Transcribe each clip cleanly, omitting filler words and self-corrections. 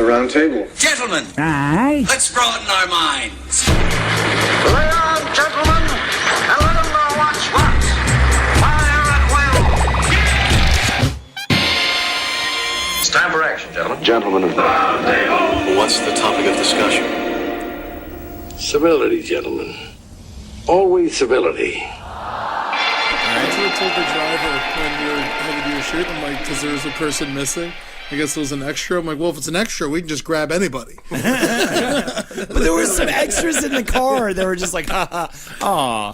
round table. Gentlemen, Aye. let's broaden our minds. Lay on, gentlemen, and let them know what's what. Fire at will. It's time for action, gentlemen. Gentlemen of the round table. What's the topic of discussion? Civility, gentlemen. Always civility. I actually told the driver when we were headed to your shoot, I'm like, because there's a person missing. I guess it was an extra. I'm like, well, if it's an extra, we can just grab anybody. But there were some extras in the car. They were just like, ha ha, aw.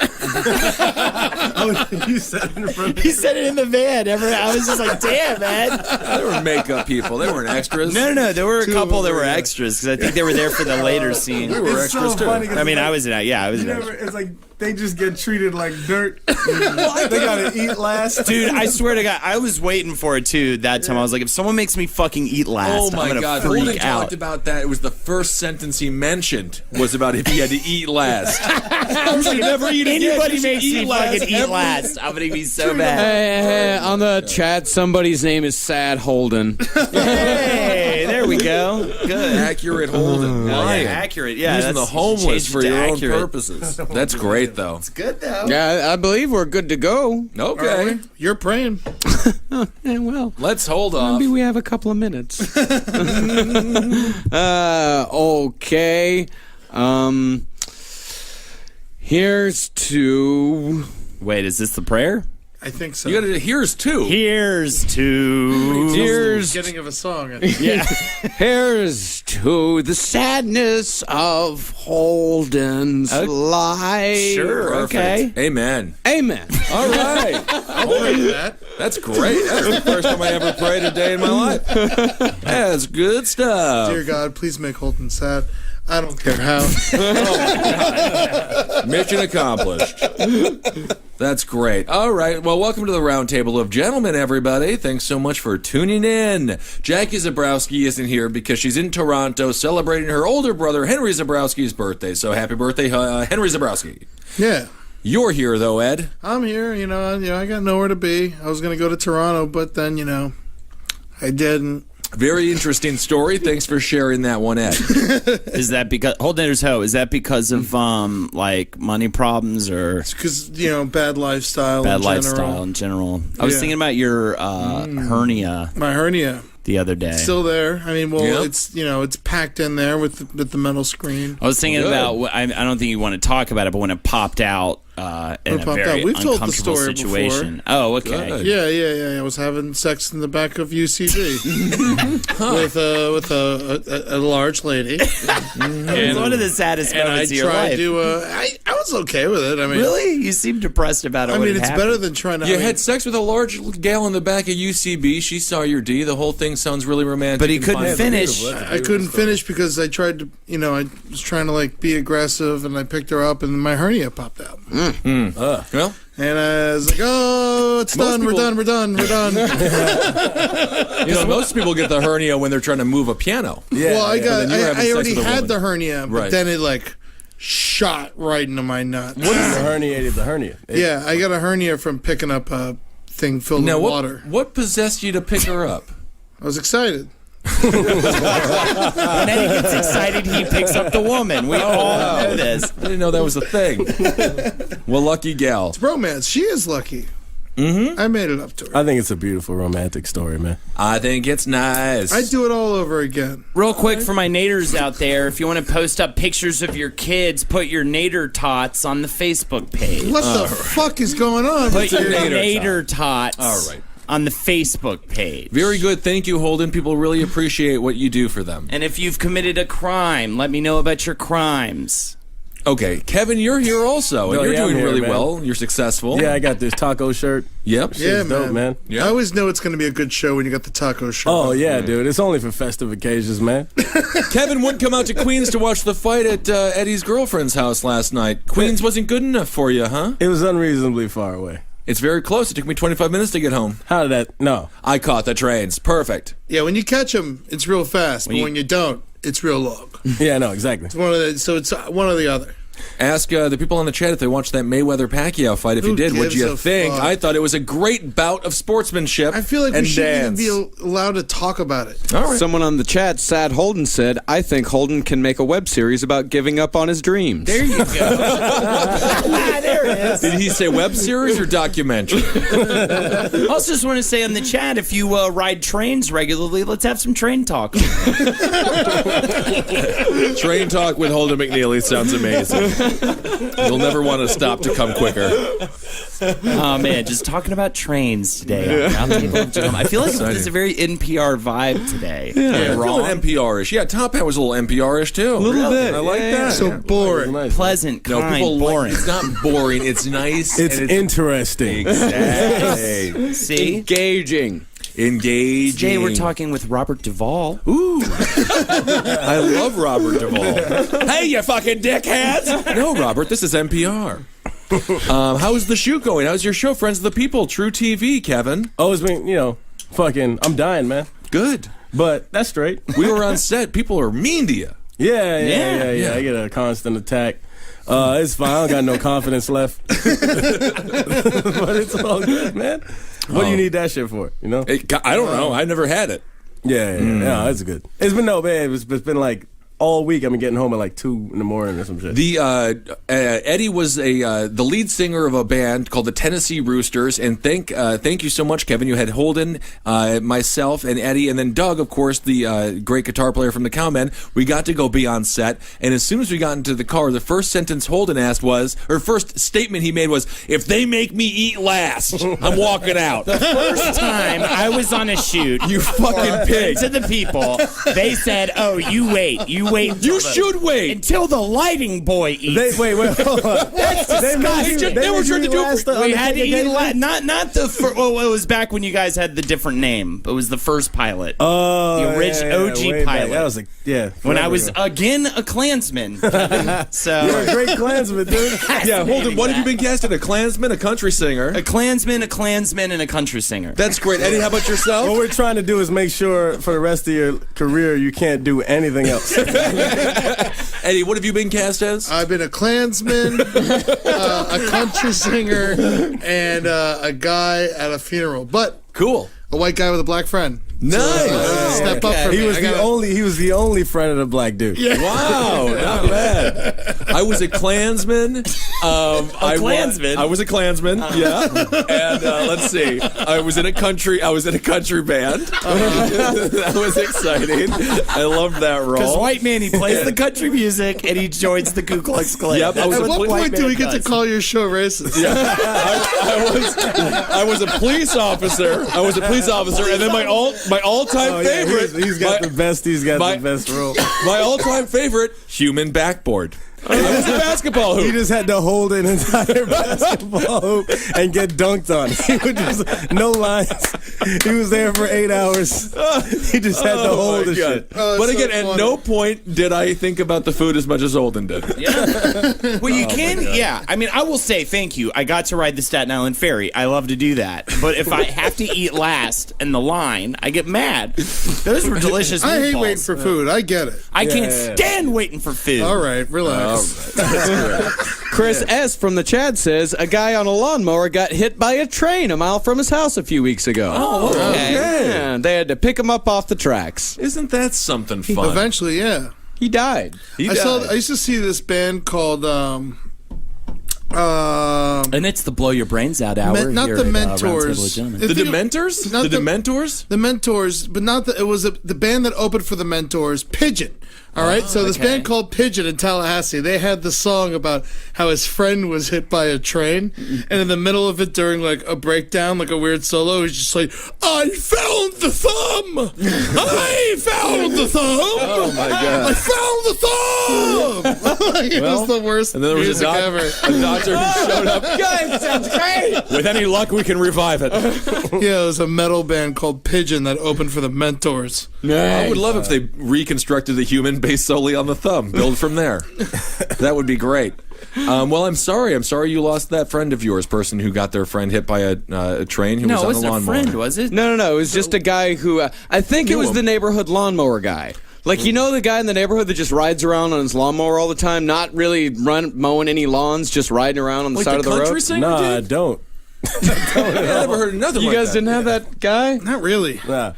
Oh, you said it in front of me. He said it in the van. I was just like, damn, man. They were makeup people. They weren't extras. No. There were a couple that were yeah. extras because I think they were there for the later scene. We were It's so extras funny too. 'cause I mean, it's I like- was in. Yeah, I was in. It's like they just get treated like dirt. They gotta eat last. Dude, I swear to God, I was waiting for it too that time. I was like, if someone makes me fucking eat last, Oh I'm my gonna God! freak Holden out. talked about that. It was the first sentence he mentioned was about if he had to eat last. I was like, never eat again. Anybody You should makes me fucking eat every- last, I'm gonna be so bad. Hey, on the chat, somebody's name is Sad Holden. Hey, there we go. Good. Accurate Holden. Oh, Lying. yeah, accurate. Yeah, Using the that's- homeless change it for to your accurate. own purposes. That's great, though. Good though. Yeah, I believe we're good to go. Okay. You're praying. Yeah, well, Let's hold off. maybe we have a couple of minutes. Okay. Here's to... Wait, is this the prayer? I think so. You gotta, here's two. Here's to. Here's Beginning of a song. Yeah. Here's to the sadness of Holden's life. Sure. Okay. Amen. Amen. All right. I'll pray to that. That's great. That's the first time I ever prayed a day in my life. That's good stuff. Dear God, please make Holden sad. I don't care how. Mission accomplished. That's great. All right. Well, welcome to the Roundtable of Gentlemen, everybody. Thanks so much for tuning in. Jackie Zebrowski isn't here because she's in Toronto celebrating her older brother, Henry Zebrowski's birthday. So happy birthday, Henry Zebrowski. Yeah. You're here, though, Ed. I'm here. You know, I got nowhere to be. I was going to go to Toronto, but then, I didn't. Very interesting story. Thanks for sharing that one, Ed. Is that because Holden's hoe? Is that because of like money problems or It's because, bad lifestyle bad in general. lifestyle in general? I was Yeah. thinking about your hernia My hernia. the other day. Still there. I mean, well, Yep. it's packed in there with the metal screen. I was thinking Good. about. I don't think you want to talk about it, but when it popped out in When a it popped very out. We've told the uncomfortable story situation. Oh, okay. Good. Yeah. I was having sex in the back of UCB with a large lady. It's one of the saddest And I moments of your tried life. to. I was okay with it. I mean, Really? You seem depressed about it. I when mean, it it's happened. better than trying to. You I mean, had sex with a large gal in the back of UCB. She saw your D. The whole thing sounds really romantic. But he and couldn't fun. finish. I couldn't finish because I tried to. I was trying to be aggressive, and I picked her up, and my hernia popped out. Well, And I was like, "Oh, it's Most done. people- We're done. most people get the hernia when they're trying to move a piano. Well, I But then you were having I sex already with a had woman. the hernia, but Right. then it shot right into my nut. Herniated the hernia. Yeah, I got a hernia from picking up a thing filled Now, with what, water. what possessed you to pick her up? I was excited. When Eddie gets excited, he picks up the woman. We all know this. I didn't know that was a thing. Well, lucky gal. Romance. She is lucky. Mm-hmm. I made it up to her. I think it's a beautiful romantic story, man. I think it's nice. I'd do it all over again. Real quick for my naders out there, if you want to post up pictures of your kids, put your nader tots on the Facebook page. What the fuck is going on? Put your nader nader tots All right. on the Facebook page. Very good. Thank you, Holden. People really appreciate what you do for them. And if you've committed a crime, let me know about your crimes. Okay, Kevin, you're here also, and Oh, you're yeah, I'm doing here, really man. well. You're successful. Yeah, I got this taco shirt. Yep. Yeah, It's dope, man. Yeah. I always know it's going to be a good show when you got the taco show. Oh, yeah, dude. It's only for festive occasions, man. Kevin wouldn't come out to Queens to watch the fight at Eddie's girlfriend's house last night. Queens wasn't good enough for you, huh? It was unreasonably far away. It's very close. It took me 25 minutes to get home. How did that? No. I caught the trains. Perfect. Yeah, when you catch them, it's real fast. But when you don't, it's real long. Yeah, no, exactly. So it's one or the other. Ask the people on the chat if they watched that Mayweather-Pacquiao fight. If you did, what'd you think? Fuck? I thought it was a great bout of sportsmanship. I feel like and we shouldn't dance. even be allowed to talk about it. All right. Someone on the chat, Sad Holden, said, I think Holden can make a web series about giving up on his dreams. There you go. There it is. Did he say web series or documentary? Also, just want to say on the chat, if you ride trains regularly, let's have some train talk. Train talk with Holden McNeely sounds amazing. You'll never want to stop to come quicker. Oh man, just talking about trains today. On Roundtable of Gentlemen. I feel like there's a very NPR vibe today. Yeah, Am I wrong? NPR-ish. Yeah, Top Hat was a little NPR-ish too. A little bit. I like that. So boring. Nice. Pleasant, No, kind, people boring. It's not boring. It's nice. It's and interesting. exactly See? Engaging. engaging. Today we're talking with Robert Duvall. Ooh, I love Robert Duvall. Hey, you fucking dickheads! No, Robert, this is NPR. How's the shoot going? How's your show, Friends of the People, True TV, Kevin? Oh, it's been, fucking, I'm dying, man. Good. But that's straight. We were on set. People are mean to you. Yeah. I get a constant attack. It's fine. I don't got no confidence left. But it's all good, man. What do you need that shit for? You know? I don't know. I never had it. Yeah, it's good. It's been it's been like all week. I've been getting home at like 2 in the morning or some shit. The Eddie was the lead singer of a band called the Tennessee Roosters, and thank you so much, Kevin. You had Holden, myself, and Eddie, and then Doug, of course, the great guitar player from the Cowmen. We got to go be on set, and as soon as we got into the car, the first sentence Holden asked first statement he made was, "If they make me eat last, I'm walking out." The first time I was on a shoot, You fucking pig. to the people, they said, "Oh, you wait. You should wait. until the lighting boy eats." Wait, hold on. They were trying to do. We had to eat not the first. Well, it was back when you guys had the different name. It was the first pilot. Oh, The original OG way back. pilot. That was when I forever was ago. again a Klansman. So You're a great Klansman, dude. Yeah, Holden, what have you been cast in? A Klansman, a country singer? a Klansman, and a country singer. That's great. Eddie, how about yourself? What we're trying to do is make sure for the rest of your career you can't do anything else. Eddie, what have you been cast as? I've been a Klansman, a country singer, and a guy at a funeral. But Cool. a white guy with a black friend. Nice. Step up for He me. was the only friend of the black dude. Wow, not bad. I was a Klansman. Klansman? I was a Klansman. Yeah. And let's see. I was in a country band. That was exciting. I loved that role. Because white man, he plays the country music and he joins the Ku Klux Klan. Yep, I was At a what white point do we get to does. call your show racist? I was a police officer. And then my all-time favorite. He's got the best. He's got my- the best role. My all-time favorite, human backboard. I was a basketball hoop. He just had to hold an entire basketball hoop and get dunked on. He would just no lines. He was there for 8 hours. He just had to hold the shit. But again, at no point did I think about the food as much as Holden did. Well, you can, yeah. I mean, I will say thank you. I got to ride the Staten Island Ferry. I love to do that. But if I have to eat last in the line, I get mad. Those were delicious I hate meatballs. waiting for food. I get it. I can't stand waiting for food. All right, relax. Chris S. from the Chad says a guy on a lawnmower got hit by a train a mile from his house a few weeks ago. Oh, okay. Yeah, they had to pick him up off the tracks. Isn't that something fun? Eventually, yeah. He died. I used to see this band called And it's the blow your brains out hour. not here the at, Mentors. Roundtable of Gentlemen. The Dementors? Not The the- Dementors? The Mentors, but not the. It was the band that opened for the Mentors, Pigeon. All right, so this okay. band called Pigeon in Tallahassee, they had the song about how his friend was hit by a train, and in the middle of it, during like a breakdown, like a weird solo, he's just like, "I found the thumb! I found the thumb! Oh my God. I found the thumb!" It was the worst And then there was music ever. a doctor who showed up. Guys, sounds great. With any luck, we can revive it. Yeah, it was a metal band called Pigeon that opened for the Mentors. I would love if they reconstructed the human based solely on the thumb. Build from there. That would be great. Well, I'm sorry. I'm sorry you lost that friend of yours, person who got their friend hit by a train who No, was it on a wasn't a lawnmower. friend, was it? No. It was just a guy who I think it was the neighborhood lawnmower guy. Like, you know the guy in the neighborhood that just rides around on his lawnmower all the time, not really mowing any lawns, just riding around on the side of the road? Singer, Nah, dude? I don't. I never heard nothing You like guys that. didn't have that guy? Not really. Nah.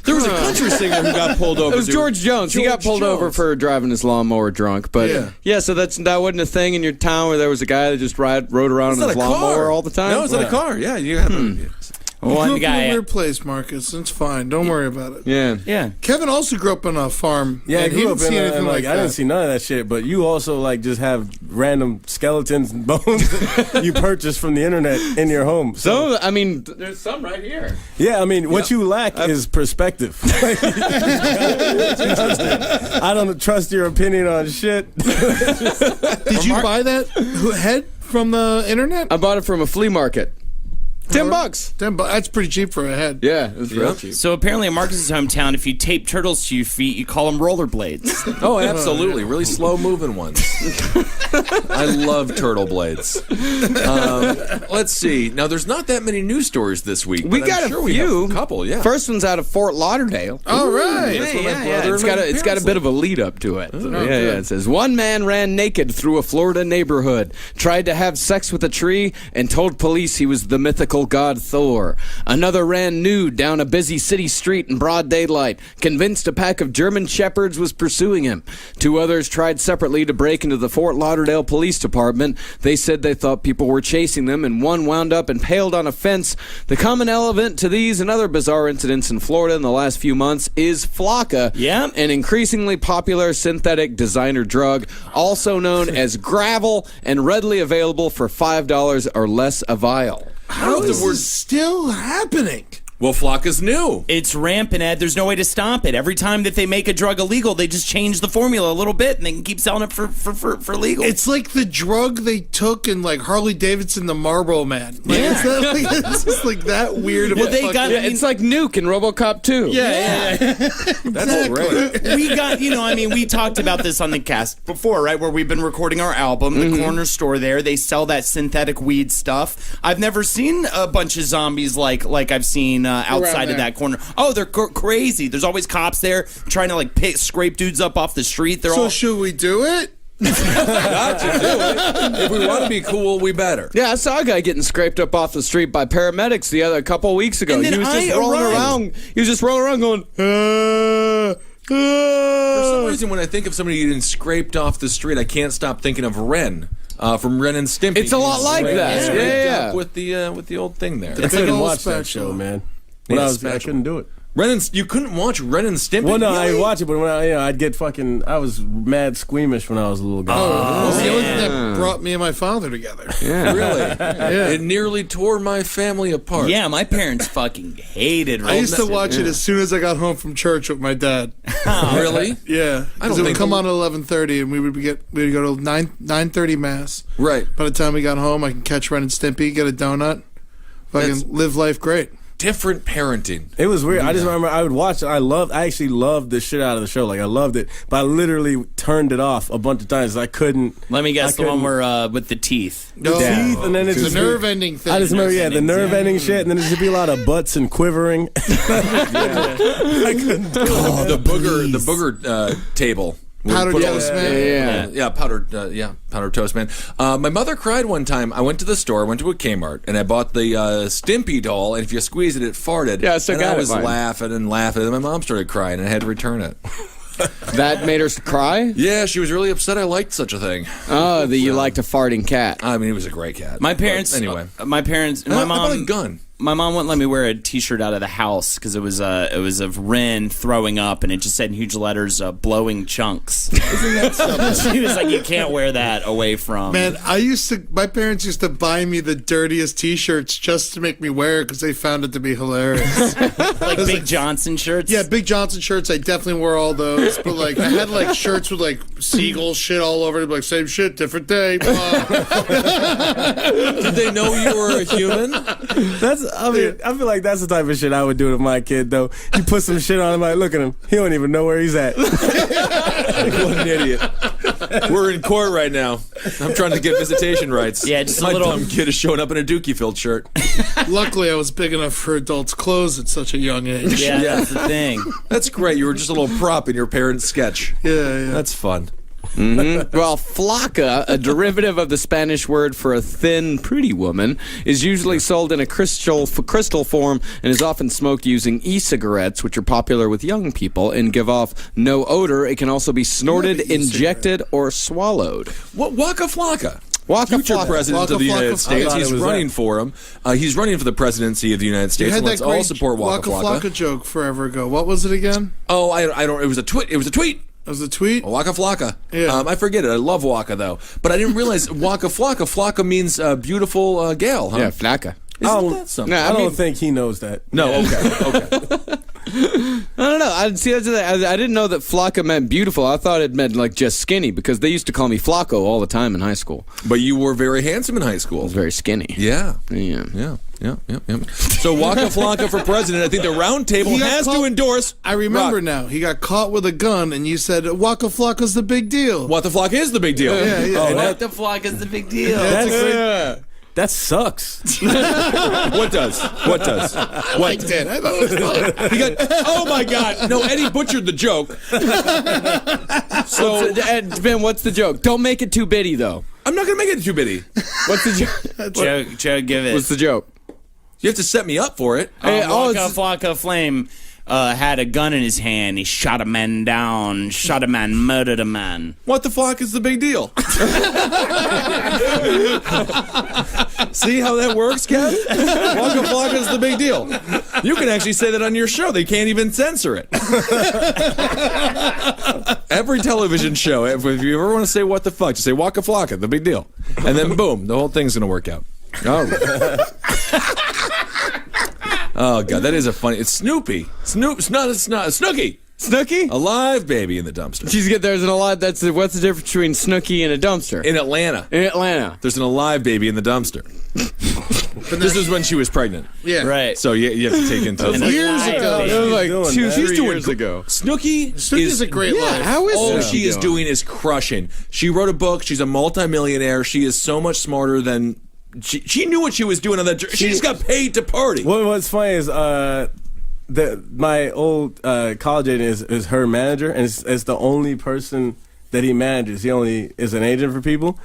There was a country singer who got pulled over. It was George Jones. He got George pulled over Jones. for driving his lawnmower drunk. But Yeah. so that wasn't a thing in your town where there was a guy that just rode around It's on not his a car. lawnmower all the time? No, it's not a car. Yeah, you have You grew One up in a guy. weird place, Marcus. It's fine. Don't worry about it. Yeah. Yeah. Kevin also grew up on a farm. Yeah, I and he grew up didn't see in anything like I that. didn't see none of that shit, but you also like just have random skeletons and bones that you purchase from the internet in your home. So, So, I mean, there's some right here. yeah, I mean, what you lack is perspective. I don't trust your opinion on shit. Did you buy that head from the internet? I bought it from a flea market. $10. That's pretty cheap for a head. Yeah, it was real cheap. So apparently in Marcus's hometown, if you tape turtles to your feet, you call them rollerblades. Oh, absolutely. Really slow moving ones. I love turtle blades. Let's see. Now, there's not that many news stories this week. We but got I'm a sure few. We have a couple, yeah. First one's out of Fort Lauderdale. All right. That's where my brother It's and got my it's got a parents bit of a lead up to it. It says one man ran naked through a Florida neighborhood, tried to have sex with a tree, and told police he was the mythical god Thor. Another ran nude down a busy city street in broad daylight, convinced a pack of German shepherds was pursuing him. Two others tried separately to break into the Fort Lauderdale Police Department. They said they thought people were chasing them, and one wound up impaled on a fence. The common element to these and other bizarre incidents in Florida in the last few months is Flocka, an increasingly popular synthetic designer drug, also known as gravel, and readily available for $5 or less a vial. How is this still happening? Well, Flocka's new. It's rampant, Ed. There's no way to stop it. Every time that they make a drug illegal, they just change the formula a little bit, and they can keep selling it for legal. It's like the drug they took in like Harley Davidson, the Marlboro Man. Like, it's just like that weird. Well, they got. It's like Nuke in RoboCop 2. Yeah. That's great. We got, we talked about this on the cast before, right? Where we've been recording our album, the corner store there. They sell that synthetic weed stuff. I've never seen a bunch of zombies like I've seen outside of that corner. Oh, they're crazy. There's always cops there trying to scrape dudes up off the street. So should we do it? Got to do it. If we want to be cool, we better. Yeah, I saw a guy getting scraped up off the street by paramedics a couple weeks ago. And then He was just rolling arrived. around. He was just rolling around going, For some reason, when I think of somebody getting scraped off the street, I can't stop thinking of Ren. From Ren and Stimpy. It's a lot like that. Scraped Yeah. up with the old thing there. I couldn't old watch that special. show, man. Yeah, I special. couldn't do it. You couldn't watch Ren and Stimpy? Well, no, Really? I'd watch it, but when I'd get I was mad squeamish when I was a little guy. It's the only thing that brought me and my father together. Really? It nearly tore my family apart. Yeah, my parents fucking hated I used to watch it as soon as I got home from church with my dad. Really? Yeah, because it would come on at 11:30, and we'd go to 9:30 mass. Right. By the time we got home, I can catch Ren and Stimpy, get a donut, fucking live life great. Different parenting. It was weird. I just remember I would watch it. I actually loved the shit out of the show. Like I loved it, but I literally turned it off a bunch of times. I couldn't. Let me guess, I the one couldn't- where with the teeth. No, teeth, and then it's the just nerve ending thing. I just remember, the nerve ending shit, and then there'd just be a lot of butts and quivering. I couldn't do it. The booger table. Powdered toast man. Powdered toast man. My mother cried one time. I went to the store, went to a Kmart, and I bought the Stimpy doll. And if you squeeze it, it farted. Yeah, I still and got I it, was mine. laughing and laughing, and my mom started crying, and I had to return it. that made her cry? Yeah, she was really upset. I liked such a thing. Oh, that you liked a farting cat. I mean, he was a great cat. My parents, But anyway, my I bought a gun. My mom wouldn't let me wear a T-shirt out of the house because it was of Ren throwing up, and it just said in huge letters, "blowing chunks." Isn't that something? She was like, "You can't wear that away from." Man, my parents used to buy me the dirtiest T-shirts just to make me wear it because they found it to be hilarious. like Big Johnson shirts. Yeah, Big Johnson shirts. I definitely wore all those. But like, I had like shirts with like seagull shit all over it. Like same shit, different day. Did they know you were a human? I feel like that's the type of shit I would do to my kid, though. You put some shit on him, like, look at him. He don't even know where he's at. What an idiot. We're in court right now. I'm trying to get visitation rights. Yeah, just a My little- dumb kid is showing up in a Dookie Field shirt. Luckily, I was big enough for adults' clothes at such a young age. Yeah, that's the thing. That's great. You were just a little prop in your parents' sketch. Yeah. That's fun. Well, flaca, a derivative of the Spanish word for a thin, pretty woman, is usually sold in a crystal form and is often smoked using e-cigarettes, which are popular with young people and give off no odor. It can also be snorted, injected, or swallowed. What Waka Flocka? Waka Future Flocka. president Waka of the United Flocka. States. I thought He's it was running that. for him. He's running for the presidency of the United You States. had And that let's all great support Waka Flocka. joke forever ago. What was it again? Oh, I don't. It was a tweet. It was a tweet. It was a tweet? Waka Flocka. Yeah. I forget it. I love Waka though, but I didn't realize Waka Flocka. Flocka means beautiful gal. Huh? Yeah, flaca. Isn't that something? No, I don't think he knows that. No. Okay. I don't know. I didn't know that flaca meant beautiful. I thought it meant like just skinny because they used to call me Flacco all the time in high school. But you were very handsome in high school. I was very skinny. Yeah. Yeah. So Waka Flocka for president. I think the Roundtable He got has to called- endorse. I remember Rock. now. He got caught with a gun, and you said Waka Flocka's the big deal. What the flock is the big deal. Yeah. Oh, What the flock is the big deal? that sucks. What does? What? I liked it. I thought it was fun. He got. Oh my God! No, Eddie butchered the joke. So Ben, what's the joke? Don't make it too bitty, though. I'm not gonna make it too bitty. What's the joke? Joe, give it. What's the joke? You have to set me up for it. Waka Flocka Flame had a gun in his hand. He shot a man down, shot a man, murdered a man. What the flock is the big deal? See how that works, Kev? Waka Flocka is the big deal. You can actually say that on your show. They can't even censor it. Every television show, if you ever want to say what the fuck, just say Waka Flocka, the big deal. And then boom, the whole thing's going to work out. All right. Oh, God, that is a funny... It's Snoopy. It's not Snooki. Snooki? A live baby in the dumpster. There's an alive. What's the difference between Snooki and a dumpster? In Atlanta. In Atlanta. There's an alive baby in the dumpster. This is when she was pregnant. Yeah. Right. So you have to take into Years ago. It was like doing, 2 man? three She's doing years ago. Snooki Snooki's a great life. How is all Snooki she is doing? doing is crushing. She wrote a book. She's a multimillionaire. She is so much smarter than... She knew what she was doing on that. She just got paid to party. What's funny is my old college agent is her manager, and it's the only person that he manages. He only is an agent for people.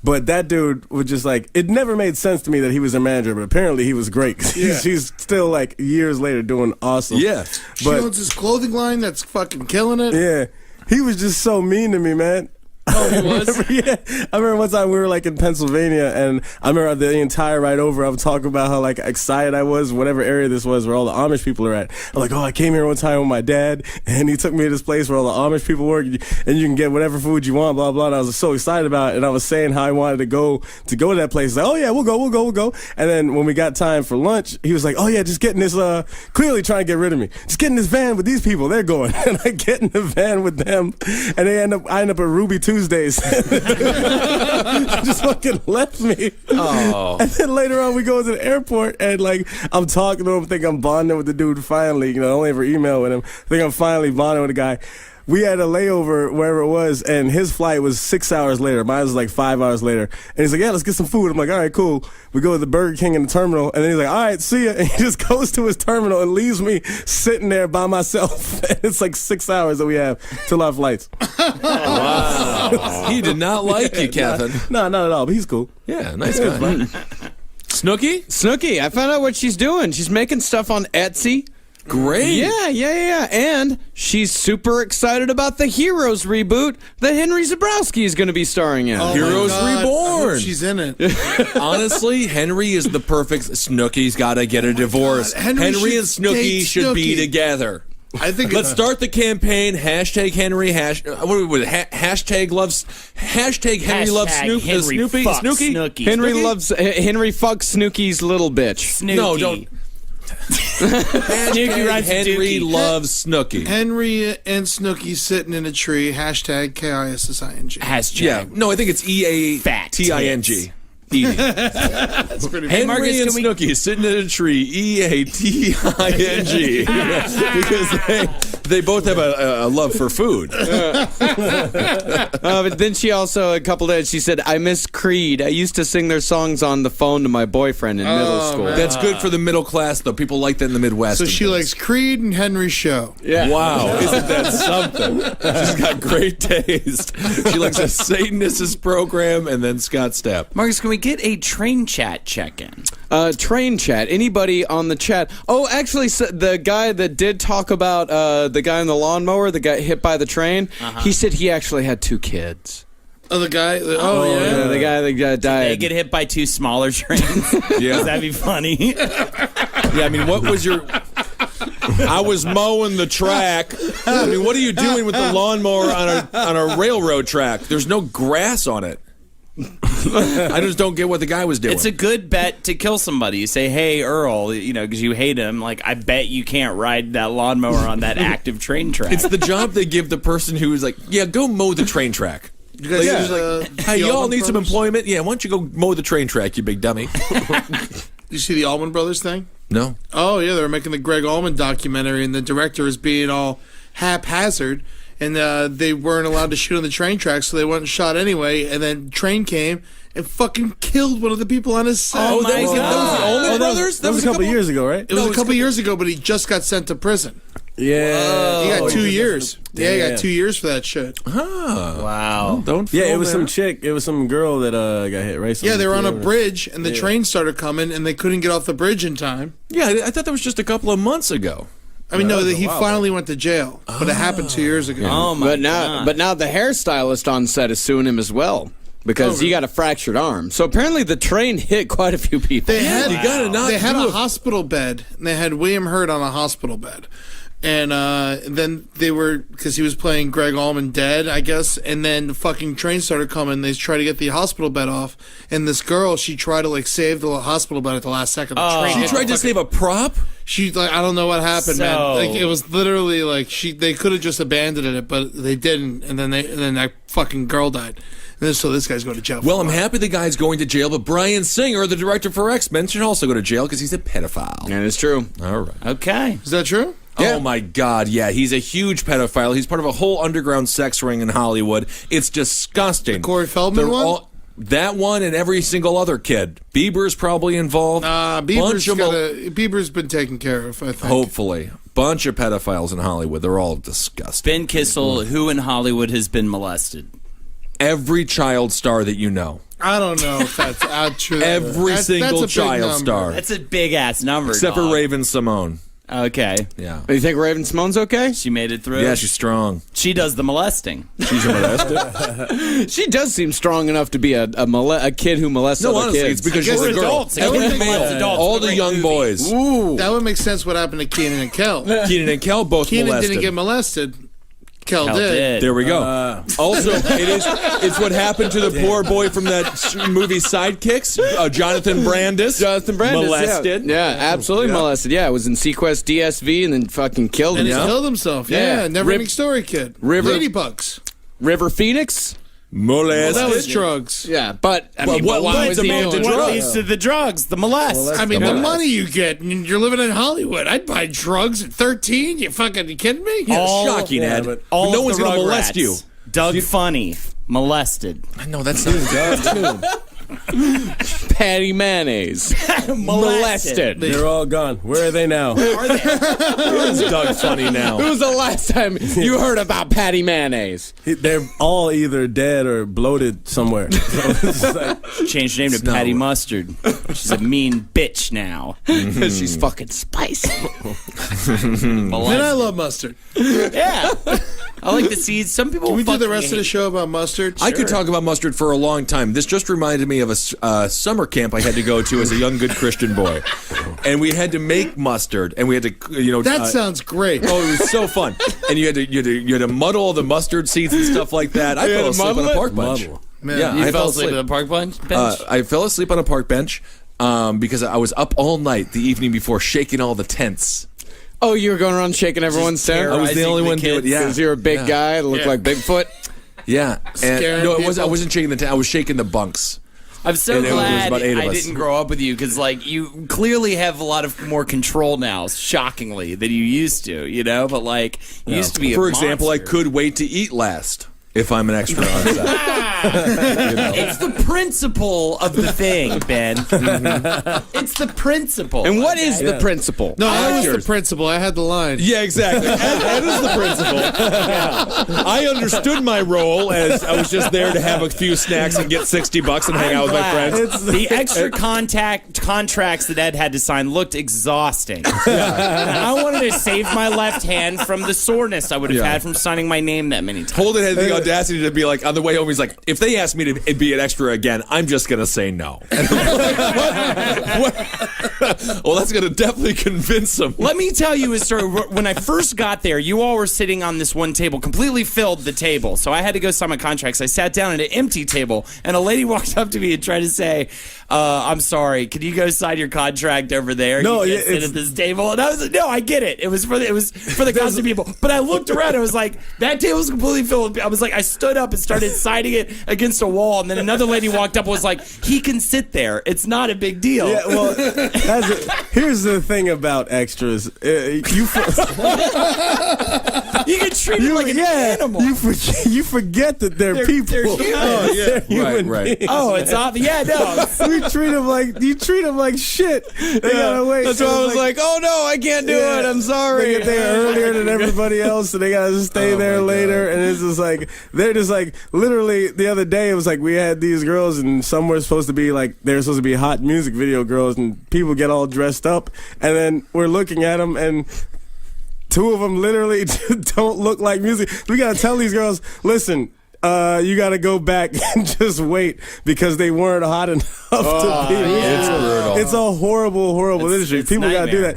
But that dude was just like, it never made sense to me that he was a manager, but apparently he was great. She's still like years later doing awesome. Yeah. She But owns his clothing line that's fucking killing it. yeah, he was just so mean to me, man. Oh, he was? Yeah, I remember one time we were like in Pennsylvania, and I remember the entire ride over, I'm talking about how like excited I was, whatever area this was, where all the Amish people are at. I'm like, oh, I came here one time with my dad, and he took me to this place where all the Amish people work, and you can get whatever food you want, blah blah. And I was so excited about it, and I was saying how I wanted to go to that place. Like, oh yeah, we'll go. And then when we got time for lunch, he was like, oh yeah, just get in this. Clearly trying to get rid of me. Just get in this van with these people. They're going, and I get in the van with them, and I end up at Ruby Tuesdays. Just fucking left me. Oh. And then later on we go to the airport, and like I'm talking to him, think I'm bonding with the dude finally, only ever email with him. Think I'm finally bonding with the guy. We had a layover wherever it was, and his flight was 6 hours later. Mine was like 5 hours later. And he's like, yeah, let's get some food. I'm like, all right, cool. We go to the Burger King in the terminal, and then he's like, all right, see ya. And he just goes to his terminal and leaves me sitting there by myself. And it's like 6 hours that we have till our flights. Wow. He did not like you, Kevin. No, not at all, but he's cool. Yeah, nice guy. Snooki? Snooki, I found out what she's doing. She's making stuff on Etsy. Great. Yeah. And she's super excited about the Heroes reboot that Henry Zebrowski is going to be starring in. Oh Heroes my God. Reborn. I hope she's in it. Honestly, Henry is the perfect... Snooki's got to get a divorce. God, Henry Henry and should Snooki date should be Snooki. together. I think Let's start the campaign. Hashtag Henry. Hashtag loves. Hashtag Henry loves Snoop. Henry Snoopy. fucks Snooki. Snooki. Henry Snooki? loves Henry fucks Snooki's little bitch. Snooki. No, don't. Hashtag rides a Henry dookie. loves Snooki. Henry and Snooki sitting in a tree. Hashtag KISSING. Hashtag. Yeah. No, I think it's Fat EATING. Eating. That's pretty Henry Marcus, and can we- Snooki is sitting in a tree, EATING, because They both have a love for food. But then she also, a couple days, she said, I miss Creed. I used to sing their songs on the phone to my boyfriend in middle school. man. That's good for the middle class, though. People like that in the Midwest. So she likes Creed and Henry Show. Yeah. Wow, isn't that something? She's got great taste. She likes a Satanist's program and then Scott Stapp. Marcus, can we get a train chat check-in? Train chat. Anybody on the chat? Oh, actually, the guy that did talk about the guy on the lawnmower that got hit by the train, he said he actually had 2 kids. Oh, the guy? The guy that died. They get hit by 2 smaller trains. Yeah. That'd be funny. Yeah, I mean, what was your... I was mowing the track. I mean, what are you doing with the lawnmower on a railroad track? There's no grass on it. I just don't get what the guy was doing. It's a good bet to kill somebody. You say, hey, Earl, because you hate him. Like, I bet you can't ride that lawnmower on that active train track. It's the job they give the person who is like, yeah, go mow the train track. You guys Hey, y'all need some employment? Yeah, why don't you go mow the train track, you big dummy? You see the Allman Brothers thing? No. Oh, yeah, they were making the Greg Allman documentary, and the director is being all haphazard, and they weren't allowed to shoot on the train track, so they went and shot anyway, and then train came and fucking killed one of the people on his set. Oh, my God. That was the Allman Brothers? That was a couple years ago, right? It was a couple years ago, but he just got sent to prison. Yeah. He got 2 years. Yeah, he Yeah. got 2 years for that shit. Wow. Don't Yeah, feel it was bad. some chick. It was some girl that got hit, right? Yeah, they were on a Yeah. bridge, and the train started coming, and they couldn't get off the bridge in time. Yeah, I thought that was just a couple of months ago. I mean, no, he finally went to jail, but it happened 2 years ago. Oh, my God. But now the hairstylist on set is suing him as well because he got a fractured arm. So apparently the train hit quite a few people. They had, you gotta not they had do a hospital bed, and they had William Hurt on a hospital bed. And then they were, because he was playing Greg Allman dead, I guess, and then the fucking train started coming. They tried to get the hospital bed off, and this girl, she tried to, save the hospital bed at the last second. The train She hit tried the to save a prop? She, I don't know what happened, man. So- It was literally, they could have just abandoned it, but they didn't, and then that fucking girl died. And then, so this guy's going to jail. Well, I'm happy the guy's going to jail, but Bryan Singer, the director for X-Men, should also go to jail because he's a pedophile. And it's true. All right. Okay. Is that true? Yeah. Oh, my God, yeah. He's a huge pedophile. He's part of a whole underground sex ring in Hollywood. It's disgusting. Corey Feldman one? That one and every single other kid. Bieber's probably involved. Bieber's been taken care of, I think. Hopefully. Bunch of pedophiles in Hollywood. They're all disgusting. Ben Kissel, who in Hollywood has been molested? Every child star that you know. I don't know if that's true. Every single that's a big child number. star. That's a big-ass number, Except for dog. Raven Simone. Okay. Yeah. You think Raven Simone's okay? She made it through. Yeah, she's strong. She does the molesting. She's molested. She does seem strong enough to be a kid who molests No, other honestly, kids. it's because I she's guess a girl. adults. I Every guess male, molest adults. all It's a the great young movie. boys. Ooh. That would make sense what happened to Keenan and Kel. Keenan and Kel both Keenan molested. didn't get molested. Kel Hell did. did. There we go. Also, it's what happened to the poor boy from that movie Sidekicks, Jonathan Brandis. Jonathan Brandis, molested. Yeah, absolutely molested. Yeah, it was in Sequest DSV and then fucking killed And him. he killed himself. Yeah. Yeah, never-ending story kid. River- Ladybugs. River Phoenix? Molested. Well, that was drugs. Yeah, but I mean, what why leads was a he man to doing drugs? What drugs? leads to the drugs? The molest. I mean, the money you get, and you're living in Hollywood. I'd buy drugs at 13. You kidding me? Yeah, All- shocking, Ed. but All no of one's the going to Rugrats. molest you. Doug Funny, molested. No, that's not good. Patty Mayonnaise. Molested. They're all gone. Where are they now? It's Doug Funny When now. was the last time you heard about Patty Mayonnaise? They're all either dead or bloated somewhere. So it's like, Changed her name to No. Patty Mustard. She's a mean bitch now. Because she's fucking spicy. And I love mustard. Yeah. I like to see some people. Can we do the fucking rest of the hate- show about mustard? I could talk about mustard for a long time. This just reminded me of a summer camp I had to go to as a young, good Christian boy. And we had to make mustard, and we had to, That sounds great. Oh, it was so fun! And you had to muddle all the mustard seeds and stuff like that. I You had fell to asleep on muddle a it? park bench. Muddle. Man, Yeah, You I fell asleep at the park bench? I fell asleep on a park bench because I was up all night the evening before, shaking all the tents. Oh, you were going around shaking everyone's tent? I was the Terrorizing only the one doing it. kids. Yeah, Because you're a big guy that looked Yeah. like Bigfoot? yeah. And Scaring no, I people. wasn't shaking the tent. I was shaking the bunks. I'm so And there was glad about 8 of I us. didn't grow up with you because, like, you clearly have a lot of more control now, shockingly, than you used to, you know? But, like, you used to be a For example, I monster. could wait to eat last if I'm an extra on set. It's the principle of the thing, Ben. It's the principle. And what is the principle? No, I was the principal. I had the line. Yeah, exactly. Ed is the principal. I understood my role as I was just there to have a few snacks and get $60 and hang out with my friends. The extra contracts that Ed had to sign looked exhausting. I wanted to save my left hand from the soreness I would have had from signing my name that many times. Holden had the audacity to be like, on the way home, he's like, if they ask me to be an extra again, I'm just going to say no. And I'm like, what? Well, that's going to definitely convince them. Let me tell you a story. When I first got there, you all were sitting on this one table, completely filled the table. So I had to go sign my contracts. I sat down at an empty table, and a lady walked up to me and tried to say, I'm sorry, can you go sign your contract over there? No, you can't sit at this table. And I was like, no, I get it. It was for the constant people. But I looked around, I was like, that table's completely filled. I was like, I stood up and started signing it against a wall, and then another lady walked up and was like, he can sit there. It's not a big deal. Yeah, well, here's the thing about extras. You can treat them like an animal. You forget that they're people. They're human. They're human Right. beings. Oh, it's obvious. Yeah, no. You treat them like shit. They gotta wait. That's why I was like, oh no, I can't do it. I'm sorry. They get there earlier than everybody else, so they gotta stay there later. And it's just like they're just like literally the other day. It was like we had these girls, and some were supposed to be like they're supposed to be hot music video girls, and people get all dressed up, and then we're looking at them and. 2 of them literally don't look like music. We gotta tell these girls, listen, you gotta go back and just wait because they weren't hot enough to be. It's brutal. It's a horrible industry. People gotta do that.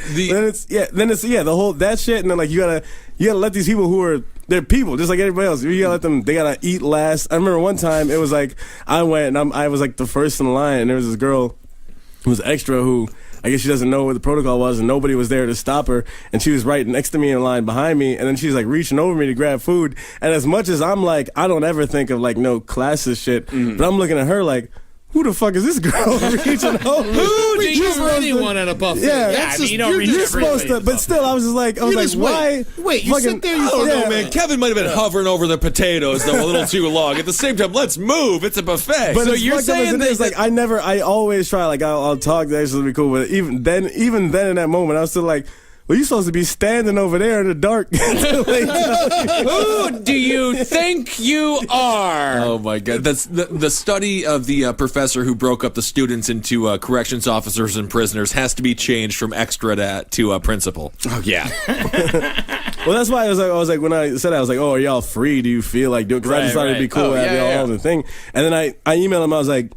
Then it's the whole that shit, and then like you gotta let these people who are they're people just like everybody else. You gotta let them. They gotta eat last. I remember one time it was like I went and I was like the first in line, and there was this girl who was extra who. I guess she doesn't know what the protocol was, and nobody was there to stop her. And she was right next to me in line behind me, and then she's like reaching over me to grab food. And as much as I'm like, I don't ever think of like no classist shit, but I'm looking at her like, who the fuck is this girl reaching over me? Who do you really want at a buffet? Yeah, you're supposed to. But still, I was like, why? Wait, you sit there. I don't know, man. Kevin might have been hovering over the potatoes though a little too long. At the same time, let's move. It's a buffet. But so you're saying that like I always try like I'll talk. That's gonna be cool. But even then in that moment, I was still like. Well, you're supposed to be standing over there in the dark. Who do you think you are? Oh my God! That's the study of the professor who broke up the students into corrections officers and prisoners has to be changed from extra to principal. Oh yeah. Well, that's why I was like when I said that, I was like, oh, are y'all free? Do you feel like doing? Because I just thought it'd be cool to have y'all on the thing. And then I emailed him. I was like.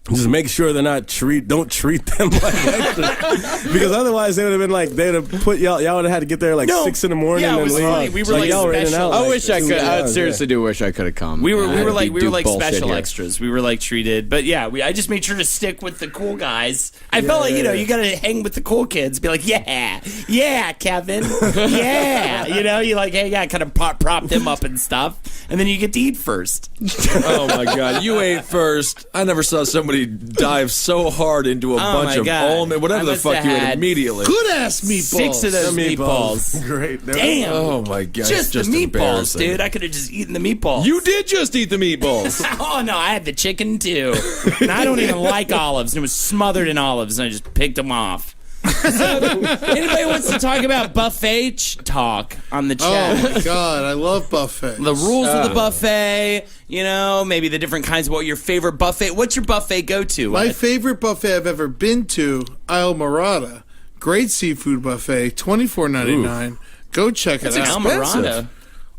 Just make sure they're not don't treat them like extras. Because otherwise they would have been like, they would have put y'all would have had to get there like 6 in the morning and leave. Funny. We were like y'all were in and out. I wish I could. I seriously do wish I could have come. We were like special here. extras. We were like treated, but yeah, I just made sure to stick with the cool guys. I felt like you got to hang with the cool kids. Be like, yeah, Kevin, yeah, you like hang out, kind of prop them up and stuff, and then you get to eat first. Oh my God, you ate first. I never saw somebody dive so hard into a bunch of almond, whatever the fuck you ate immediately. Good ass meatballs. 6 of those meatballs. Great. Damn. Oh my God. Just the meatballs, dude. I could have just eaten the meatballs. You did just eat the meatballs. Oh no, I had the chicken too. And I don't even like olives. And it was smothered in olives, and I just picked them off. So, anybody wants to talk about buffet talk on the chat? Oh my God, I love buffet. The rules of the buffet, maybe the different kinds of what your favorite buffet. What's your buffet go-to? My favorite buffet I've ever been to, Isle Morada. Great seafood buffet, $24.99. Go check it out. Almirada.